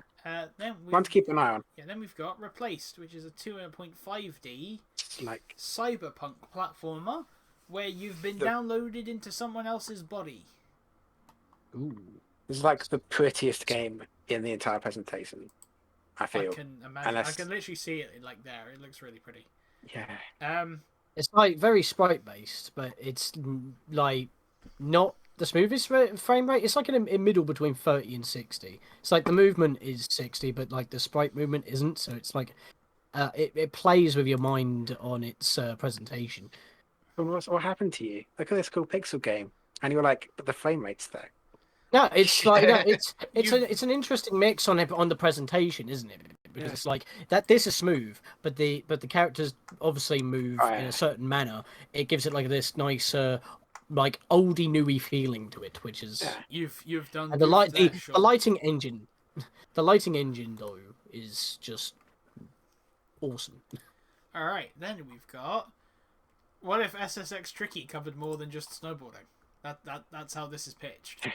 Then One to keep an eye on. Yeah, then we've got Replaced, which is a 2.5D It's like cyberpunk platformer where you've been downloaded into someone else's body. Ooh. it's like the prettiest game in the entire presentation. I I feel. can imagine. Unless- I can literally see it like there. It looks really pretty. Yeah. It's like very sprite based, but it's like not the smoothest frame rate. It's like in middle between 30 and 60. It's like the movement is 60, but like the sprite movement isn't. So it's like it plays with your mind on its presentation. What happened to you? Look at this cool pixel game, and you were like, but the frame rate's there. No, it's like it's You- it's an interesting mix on the presentation, isn't it? Because it's like that. This is smooth, but the characters obviously move in a certain manner. It gives it like this nice, like oldie newy feeling to it, which is You've done and the good there, the Sean. lighting engine, the lighting engine though is just awesome. All right, then we've got. What if SSX Tricky covered more than just snowboarding? That's how this is pitched.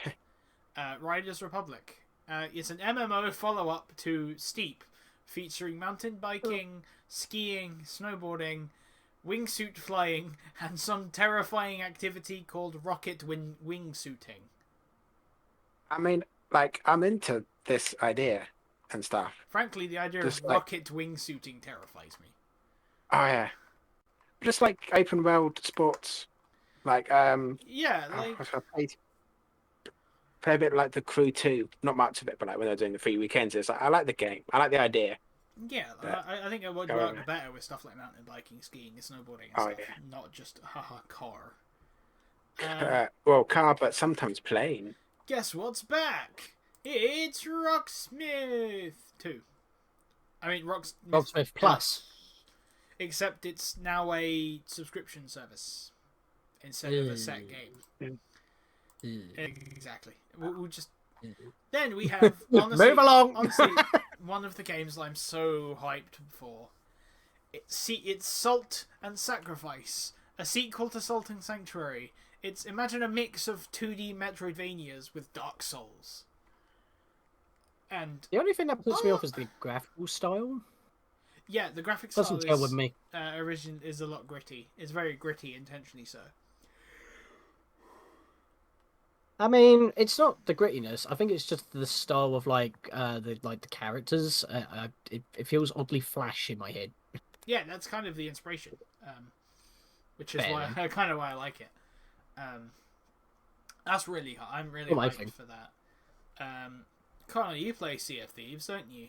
Riders Republic. It's an MMO follow-up to Steep, featuring mountain biking, skiing, snowboarding, wingsuit flying, and some terrifying activity called rocket wingsuiting. I mean, like, I'm into this idea and stuff. Frankly, the idea Just of like- rocket wingsuiting terrifies me. Oh yeah, just like open world sports, like Yeah, like I play a bit like the Crew 2. Not much of it, but like when they're doing the free weekends, it's like I like the game. I like the idea. yeah, I think it would Go work on. better with stuff like mountain biking, skiing, and snowboarding and Oh, stuff, yeah. not just haha car. Well, car, but sometimes plane. Guess what's back? It's Rocksmith 2. I mean Rocksmith Plus. Except it's now a subscription service instead of a set game. Exactly. We'll just. Then we have honestly, Move along. honestly, one of the games I'm so hyped for. It's Salt and Sacrifice, a sequel to Salt and Sanctuary. It's imagine a mix of 2D Metroidvanias with Dark Souls. And The only thing that puts me off is the graphical style. yeah, the graphics style Doesn't gel with me. is a lot gritty. It's very gritty, intentionally so. I mean, it's not the grittiness. I think it's just the style of the characters. It feels oddly flash in my head. Yeah, that's kind of the inspiration, which is Fair why enough. kind of why I like it. That's really hot. I'm really Not my hyped thing. for that. Connor, you play Sea of Thieves, don't you?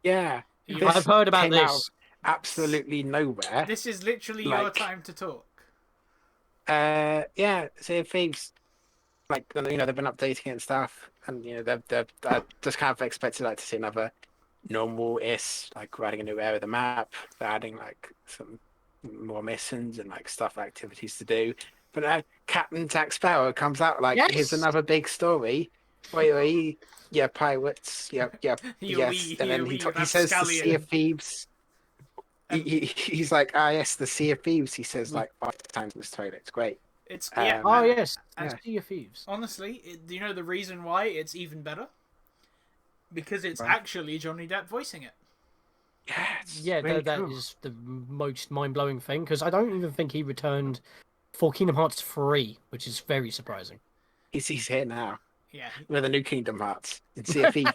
Yeah, You- this I've heard about came out this. of absolutely nowhere. This is literally your Like- time to talk. Yeah, Sea of Thieves, like they've been updating it and stuff, and they're I just kind of expected like to see another normal-ish, like writing a new area of the map. They're adding like some more missions and like stuff, activities to do. But now Captain Jack Sparrow comes out like here's Yes! another big story. Wait, yeah, pirates, yeah, Here yes, we- and then here he we says the Sea Rapscallion. of Thieves. He's like, yes, the Sea of Thieves. He says like 5 times in this trailer. It's great. It's Oh yes, and- Sea of Thieves. Honestly, do you know the reason why it's even better? Because it's Right. actually Johnny Depp voicing it. Yeah, it's Yeah, really that cool. is the most mind-blowing thing because I don't even think he returned for Kingdom Hearts 3, which is very surprising. He's here now Yeah, with a new Kingdom Hearts in Sea of Thieves.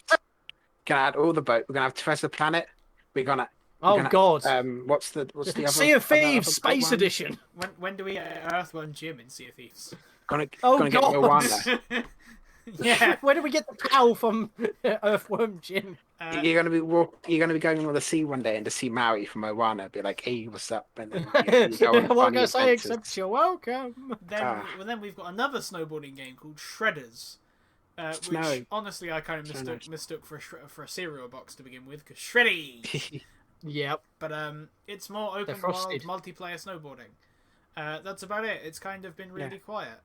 Gonna add all the boat. We're gonna have Treasure Planet. We're gonna. Oh gonna, God! What's the other? Sea of other Thieves big Space one? Edition. when do we get Earthworm Jim in Sea of Thieves? Gonna Oh, get God. Moana. Yeah, Where do we get the cow from Earthworm Jim? You're gonna be going on the sea one day and to see Maui from Moana. Be like, hey, what's up? And then you go on What funny can I say adventures. except you're welcome? then we've got another snowboarding game called Shredders, which Snow. honestly I kind of So mistook for a cereal box to begin with, because Shreddy. Yep. But it's more open world frosted. multiplayer snowboarding. That's about it. It's kind of been really quiet.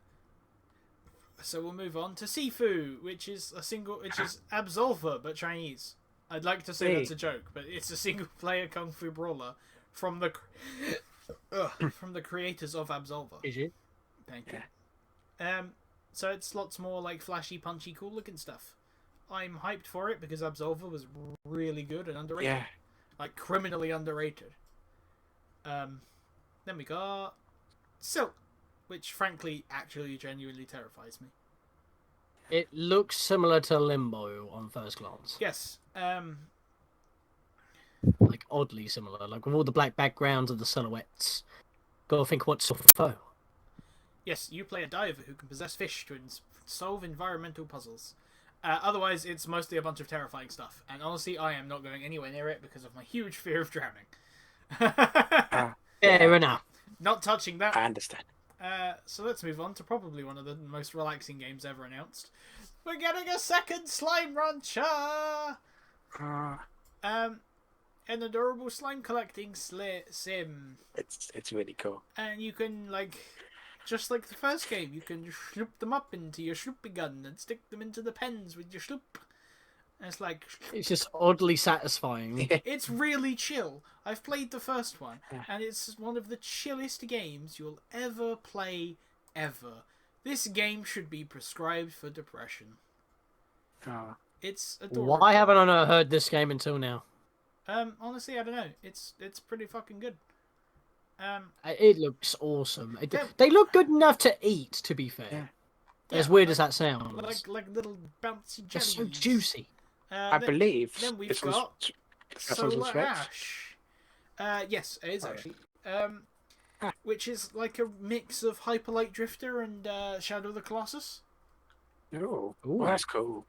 So we'll move on to Sifu, which is Absolver but Chinese. I'd like to say that's a joke, but it's a single-player kung fu brawler from the from the creators of Absolver. Is it? Thank you. So it's lots more like flashy, punchy, cool-looking stuff. I'm hyped for it because Absolver was really good and underrated. Yeah. Like criminally underrated. Then we got Silk, which frankly actually genuinely terrifies me. It looks similar to Limbo on first glance. Yes. Like oddly similar. Like with all the black backgrounds of the silhouettes. Gotta think what's so foe. Yes, you play a diver who can possess fish to solve environmental puzzles. Otherwise, it's mostly a bunch of terrifying stuff. And honestly, I am not going anywhere near it because of my huge fear of drowning. Fair enough. Not touching that. I understand. So let's move on to probably one of the most relaxing games ever announced. We're getting a second Slime Rancher! An adorable slime collecting sim. It's really cool. And you can, like, just like the first game, you can sloop them up into your sloopy gun and stick them into the pens with your sloop. And it's like... It's just oddly satisfying. It's really chill. I've played the first one, and it's one of the chillest games you'll ever play, ever. This game should be prescribed for depression. Oh. It's adorable. Why haven't I not heard this game until now? Honestly, I don't know. It's pretty fucking good. It looks awesome. They look good enough to eat, to be fair. Yeah. As weird as that sounds. Like little bouncy jellies. They're so juicy. I believe. Then we've this one's- got this one's on Solar Switch. Ash. Yes, it is actually. Which is like a mix of Hyper Light Drifter and Shadow of the Colossus. Oh, Ooh. well, that's cool.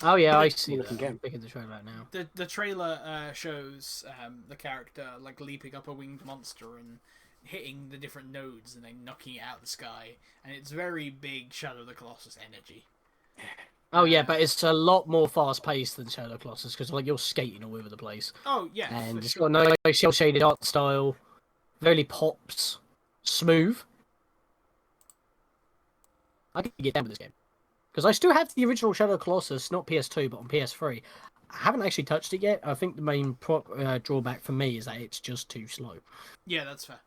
Oh yeah, I see Looking that. good. I'm picking the trailer out now. The trailer shows the character like leaping up a winged monster and hitting the different nodes and then knocking it out of the sky, and it's very big Shadow of the Colossus energy. Oh yeah, but it's a lot more fast paced than Shadow of the Colossus because like you're skating all over the place, Oh yeah, and for it's sure. got no cel shaded art style, very pops, smooth. I could get down with this game because I still have the original Shadow of the Colossus, not PS2 but on PS3. I haven't actually touched it yet. I think the main drawback for me is that it's just too slow. Yeah, that's fair.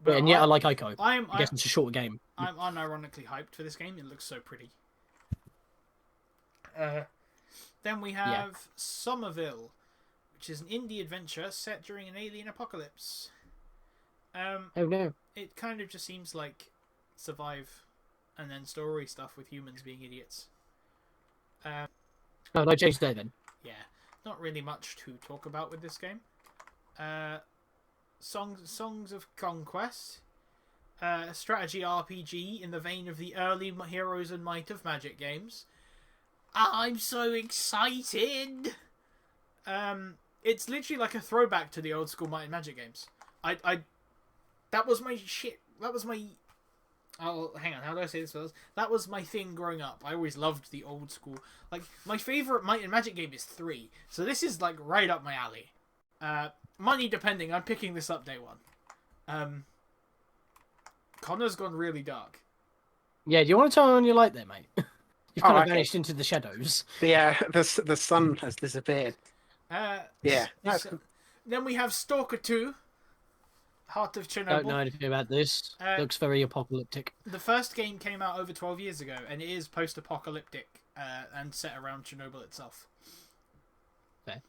But, and yet I like Ico. I guess it's a shorter game. I'm unironically hyped for this game. It looks so pretty. Then we have Somerville, which is an indie adventure set during an alien apocalypse. Oh no. It kind of just seems like survive and then story stuff with humans being idiots. Oh no, James there then. Yeah, not really much to talk about with this game. Songs of Conquest, a strategy RPG in the vein of the early Heroes and Might of Magic games. I'm so excited! It's literally like a throwback to the old school Might and Magic games. That was my shit. That was my... Oh, hang on. How do I say this first? That was my thing growing up. I always loved the old school. Like, my favourite Might and Magic game is 3. So this is, like, right up my alley. Money depending. I'm picking this up day one. Connor's gone really dark. Yeah, do you want to turn on your light there, mate? You've kind of okay. vanished into the shadows. The sun has disappeared. Yeah. Then we have Stalker 2. Heart of Chernobyl. Don't know anything about this. Looks very apocalyptic. The first game came out over 12 years ago, and it is post-apocalyptic and set around Chernobyl itself. Okay.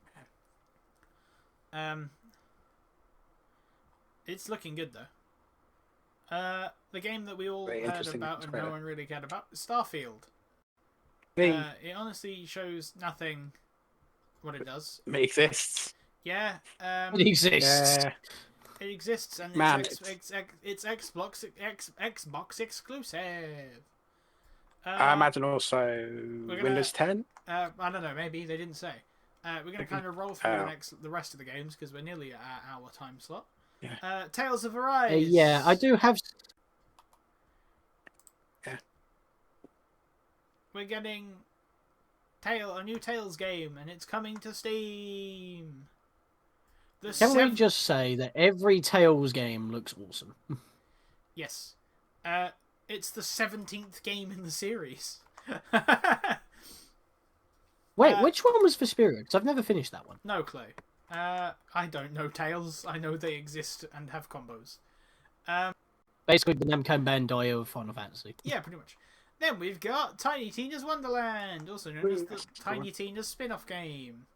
It's looking good though. The game that we all Very heard interesting about and no trailer. one really cared about, Starfield. Me It honestly shows nothing. What it does. it exists. Yeah. It exists. Yeah. It exists, and Man, it's Xbox exclusive. I imagine also gonna- Windows 10. I don't know. Maybe they didn't say. We're gonna kind of roll through the rest of the games because we're nearly at our time slot. Yeah. Tales of Arise. Yeah, I do have. We're getting a new Tales game, and it's coming to Steam. Can we just say that every Tales game looks awesome? Yes. It's the 17th game in the series. Wait, which one was for Spirit? Because I've never finished that one. No clue. I don't know Tales. I know they exist and have combos. Basically, the Namco Bandai of Final Fantasy. Yeah, pretty much. Then we've got Tiny Tina's Wonderland, also known as the Tiny Tina's spin-off game.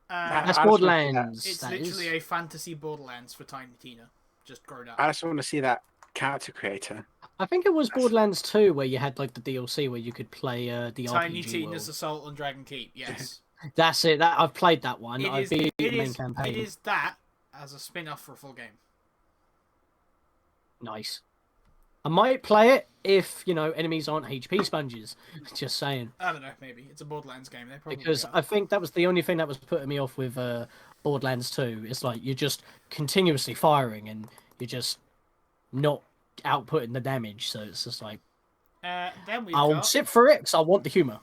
That's I just Borderlands. It's that literally is. a fantasy Borderlands for Tiny Tina, just grown up. I just want to see that character creator. I think it was Borderlands 2 where you had like the DLC where you could play the Tiny RPG Tina's world. Assault on Dragon Keep, yes. That's it. That I've played that one. It I've is, beat it the main is, campaign. it is that as a spin-off for a full game. Nice. I might play it if, enemies aren't HP sponges. Just saying. I don't know, maybe. It's a Borderlands game, they probably Because are. I think that was the only thing that was putting me off with Borderlands 2. It's like you're just continuously firing and you're just not outputting the damage. So it's just like, Then we've I'll got sit for it because I want the humour.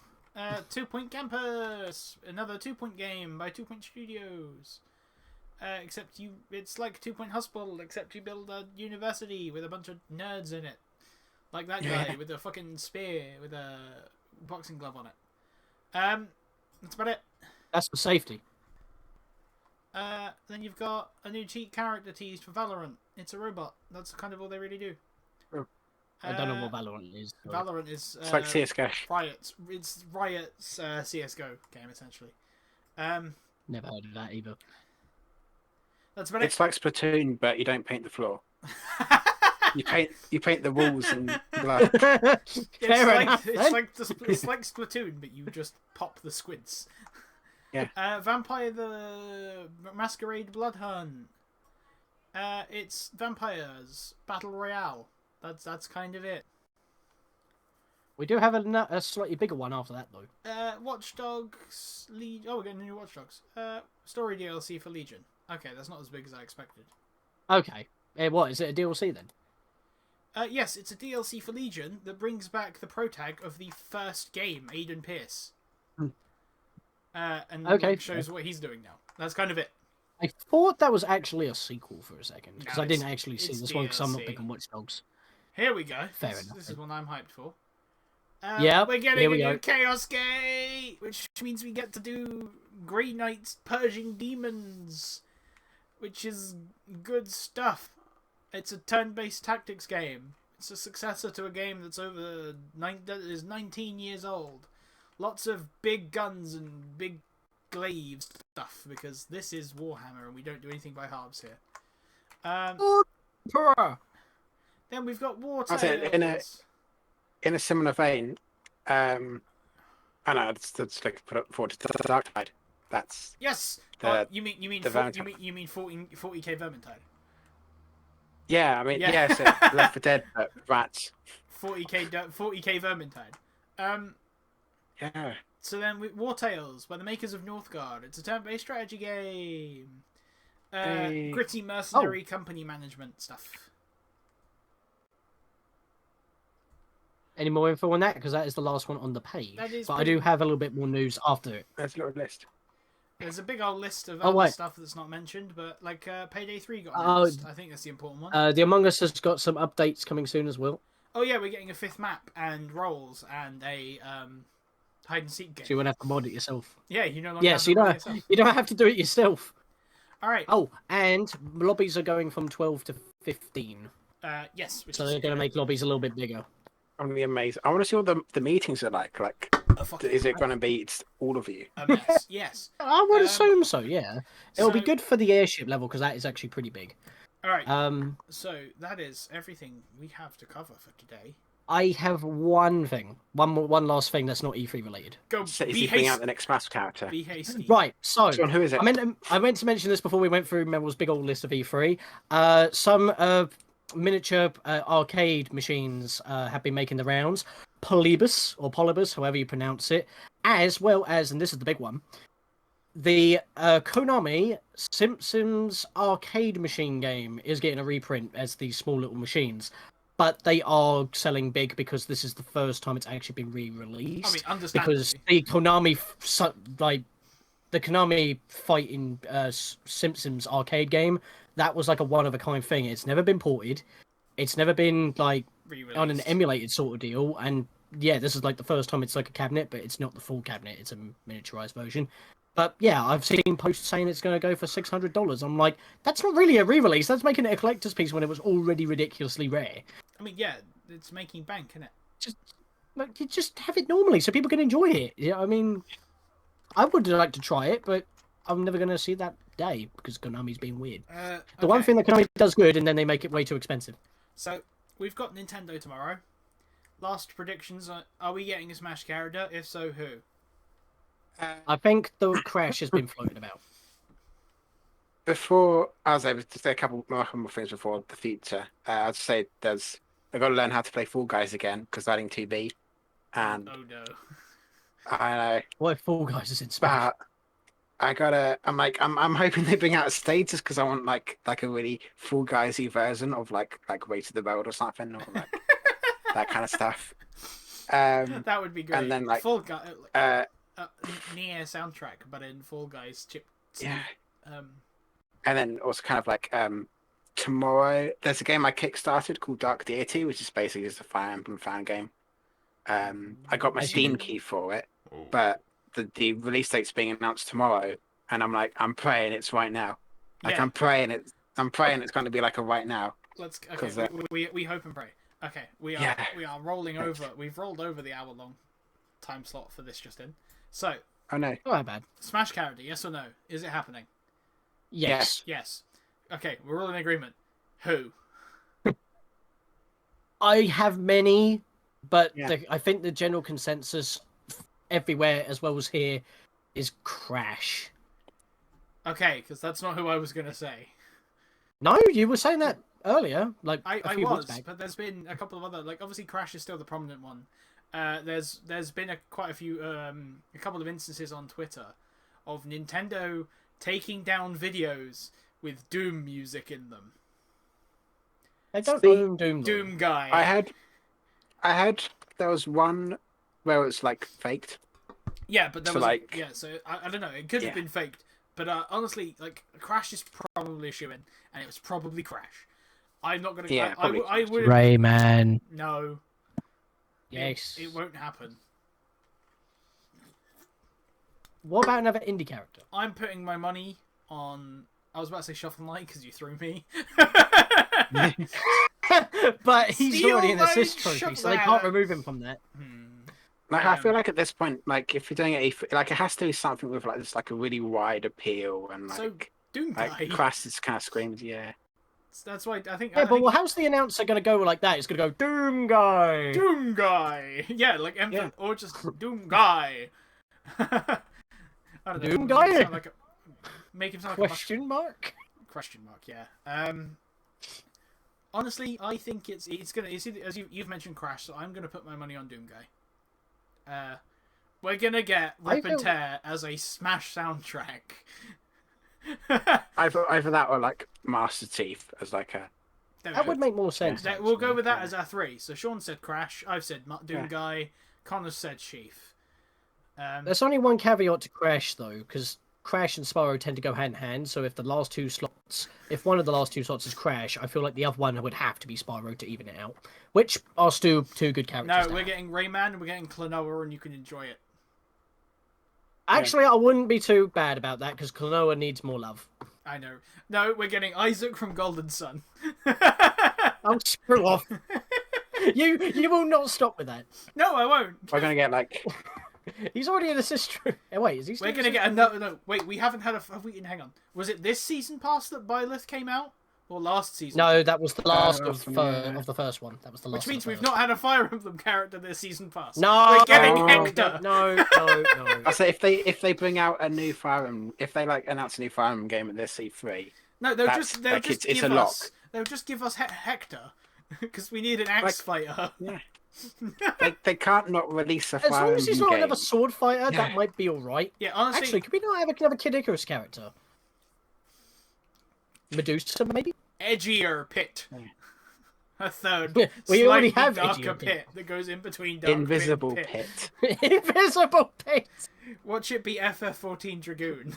2 Point Campus! Another 2 Point game by 2 Point Studios. Except it's like 2 Point Hospital, except you build a university with a bunch of nerds in it. Like that guy with a fucking spear with a boxing glove on it. That's about it. That's for safety. Then you've got a new cheat character teased for Valorant. It's a robot. That's kind of all they really do. Oh. I don't know what Valorant is. So. Valorant is It's like CS:GO. Riot's. It's Riot's CS:GO game essentially. Never heard of that either. That's about It's like Splatoon, but you don't paint the floor. You paint the walls in blood. It's like Splatoon, but you just pop the squids. Yeah. Vampire the Masquerade Blood Hunt. It's vampires battle royale. That's kind of it. We do have a slightly bigger one after that though. Watch Dogs Legion. Oh, we're getting a new Watch Dogs. Story DLC for Legion. Okay, that's not as big as I expected. Okay. What is it? A DLC then? Yes, it's a DLC for Legion that brings back the protag of the first game, Aiden Pierce. And Okay. shows what he's doing now. That's kind of it. I thought that was actually a sequel for a second because No, I didn't actually see it's this one because I'm not DLC. big on Watch Dogs. Here we go. Fair This enough. is one I'm hyped for. Yep, We're getting here a we new go. Chaos Gate, which means we get to do Grey Knights purging demons, which is good stuff. It's a turn-based tactics game. It's a successor to a game that is 19 years old. Lots of big guns and big glaive stuff, because this is Warhammer and we don't do anything by halves here. Then we've got War I'll say Tales. in a similar vein, I know it's like put up forward to the dark side. That's Yes. The- you mean the Vermintide. you mean 40k Vermintide. yeah. I mean, Yeah. yeah. So Left 4 Dead, but rats. 40k Vermintide. Yeah. So then War Tales by the makers of Northgard. It's a turn-based strategy game. Hey. Gritty mercenary company management stuff. Any more info on that? Because that is the last one on the page. That is but I pretty- do have a little bit more news after it. There's a little list. There's a big old list of Oh, other wait. stuff that's not mentioned, but like Payday 3 got Oh, announced. I think that's the important one. The Among Us has got some updates coming soon as well. Oh yeah, we're getting a 5th map and roles and a hide and seek game. So you won't have to mod it yourself. Yeah, you no longer Yes, have to you run it don't. yourself. You don't have to do it yourself. All right. Oh, and lobbies are going from 12 to 15, Yes. Which so is they're going to make lobbies a little bit bigger. I'm gonna be amazed. I want to see what the meetings are like. Like, a fucking is it going to be all of you? a mess. Yes. I would Um, assume so. Yeah, it'll be so- good for the airship level because that is actually pretty big. All right. So that is everything we have to cover for today. I have one last thing that's not E3 related. Go. So is Be he bringing out hasty. the next Smash character? Be hasty. Right. So Which one? Who is it? I meant to mention this before we went through Meryl's big old list of E3. Some miniature arcade machines have been making the rounds. Polybius, however you pronounce it, as well as, and this is the big one, the Konami Simpsons Arcade machine game is getting a reprint as these small little machines. But they are selling big because this is the first time it's actually been re-released. I mean, understandably. Because the Konami, the Konami fighting Simpsons arcade game, that was like a one-of-a-kind thing. It's never been ported. It's never been like Re-released. on an emulated sort of deal. And yeah, this is like the first time it's like a cabinet, but it's not the full cabinet. It's a miniaturized version. But yeah, I've seen posts saying it's going to go for $600. I'm like, that's not really a re-release. That's making it a collector's piece when it was already ridiculously rare. I mean, yeah, it's making bank, isn't it? You just have it normally so people can enjoy it. Yeah, I mean, I would like to try it, but I'm never going to see that day because Konami's being weird. The one Okay. thing that Konami does good, and then they make it way too expensive. So we've got Nintendo tomorrow. Last predictions: are we getting a Smash character? If so, who? I think the Crash has been floated about. before I was able to say a couple more things before the future, I'd say I got to learn how to play Fall Guys again because I didn't 2B, and Oh no. I know, Why Fall Guys is in Smash? but I'm hoping they bring out a status because I want like a really Fall Guysy version of like Way to the World or something, or like that kind of stuff. That would be great. And then like Fall Guy, uh Nier soundtrack, but in Fall Guys chip. yeah, Um, and then also kind of like tomorrow there's a game I kickstarted called Dark Deity, which is basically just a Fire Emblem fan game. I got my Steam key for it, but the release date's being announced tomorrow, and I'm praying it's right now. Like Yeah. I'm praying it's going to be like a right now. let's. Okay. 'Cause, We hope and pray. Okay. We are Yeah. we are rolling over. We've rolled over the hour-long time slot for this just in. So, Oh no. Not that bad. Smash character, yes or no? Is it happening? Yes. Yes. Okay. We're all in agreement. Who? I have many, but Yeah. I think the general consensus everywhere, as well as here, is Crash. Okay, because that's not who I was gonna say. No, you were saying that earlier, like I a few was, weeks back. but there's been a couple of other, like obviously Crash is still the prominent one. There's been quite a few a couple of instances on Twitter of Nintendo taking down videos with Doom music in them. They don't See, own Doom. though. Doom guy. I had there was one where it was like faked. Yeah, but there So, was like- yeah. So I don't know. It could have Yeah. been faked, but honestly, like Crash is probably a shoo-in, and it was probably Crash. I'm not gonna. Yeah, I probably would. Rayman. No. Yes. It won't happen. What about another indie character? I'm putting my money on. I was about to say Shuffle Knight because you threw me. But he's Steal already an my assist trophy, so they shovel. can't remove him from that. Like I feel like at this point, like if you're doing it, like it has to be something with like just like a really wide appeal and So like Doom guy. Crash is kind of screams, yeah. That's why I think. Yeah, I but think well, how's the announcer going to go like that? It's going to go Doom Guy. Doom guy. Yeah, like Yeah. or just Doom guy. I don't know. Doom Make him guy? sound like make him sound like a Question mark? question mark. Yeah. Honestly, I think it's gonna. It's either, as you've mentioned Crash, so I'm gonna put my money on Doom guy. We're gonna get Rip and feel- Tear as a Smash soundtrack. Either that or like Master Chief as like a There we That go. would make more sense. We'll go actually. with that as our three. So Sean said Crash. I've said Doom Yeah. guy. Connor said Chief. There's only one caveat to Crash, though, because Crash and Spyro tend to go hand in hand. So if if one of the last two slots is Crash, I feel like the other one would have to be Spyro to even it out. Which are still two good characters. No, to we're have. getting Rayman. We're getting Klonoa, and you can enjoy it. Actually, I wouldn't be too bad about that because Klonoa needs more love. I know. No, we're getting Isaac from Golden Sun. Oh, screw off! You will not stop with that. No, I won't. we're gonna get like He's already an assist. Wait, is he? Still We're gonna an get assist? another. No, wait. We haven't had a. Have we? Hang on. Was it this season pass that Byleth came out, or last season? No, that was the last last of, one, yeah. of the first one. That was the last. Which means of the we've first. not had a Fire Emblem character this season pass. No, We're getting no, Hector. No. I say if they bring out a new Fire Emblem, if they like announce a new Fire Emblem game at this E3, No, they'll That's- just like, give it's a us. lock. They'll just give us Hector because we need an axe fighter. yeah, they can't not release a As Fire long as he's Emblem not game. another sword fighter, Yeah. that might be all right. Yeah, honestly. Actually, could we not have another Kid Icarus character? Medusa, maybe? Edgier pit. Yeah. A third. We already slightly have darker Edgier pit that goes in between dark Invisible pit. Pit. Invisible pit. Watch it be FF14 Dragoon.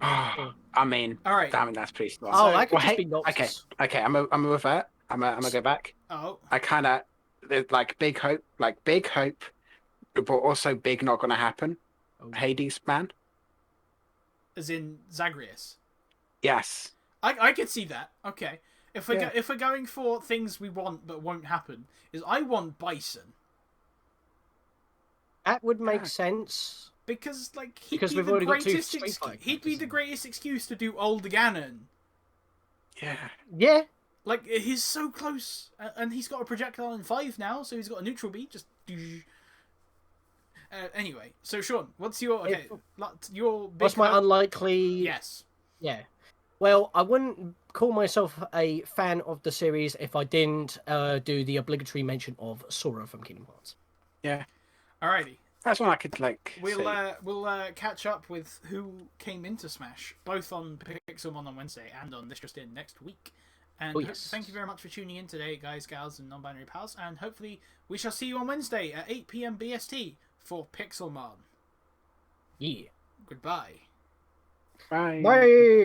Oh, I mean, All right. damn it, that's pretty smart. Oh, that could Well, just hey, be Noctis. okay, I'm a revert. I'm gonna go back. Oh, I kind of there's like big hope, but also big not gonna happen. Oh. Hades man. as in Zagreus. Yes. I could see that. Okay. If we're Yeah. if we're going for things we want but won't happen, is I want Bison That would make Yeah. sense. because like Because be we've the already got two greatest Street Fighter he'd be characters the in. greatest excuse to do old Ganon. Yeah. Yeah. Like he's so close, and he's got a projectile in 5 now, so he's got a neutral beat. Just anyway. So Sean, what's your your big What's my hope? unlikely? Yes. Yeah. Well, I wouldn't call myself a fan of the series if I didn't do the obligatory mention of Sora from Kingdom Hearts. Yeah, Alrighty. that's one I could like. We'll see. catch up with who came into Smash, both on Pixelmon on Wednesday and on This Just In next week. And Oh, yes. thank you very much for tuning in today, guys, gals, and non-binary pals. And hopefully we shall see you on Wednesday at 8 p.m. BST for Pixelmon. Yeah. Goodbye. Bye. Bye.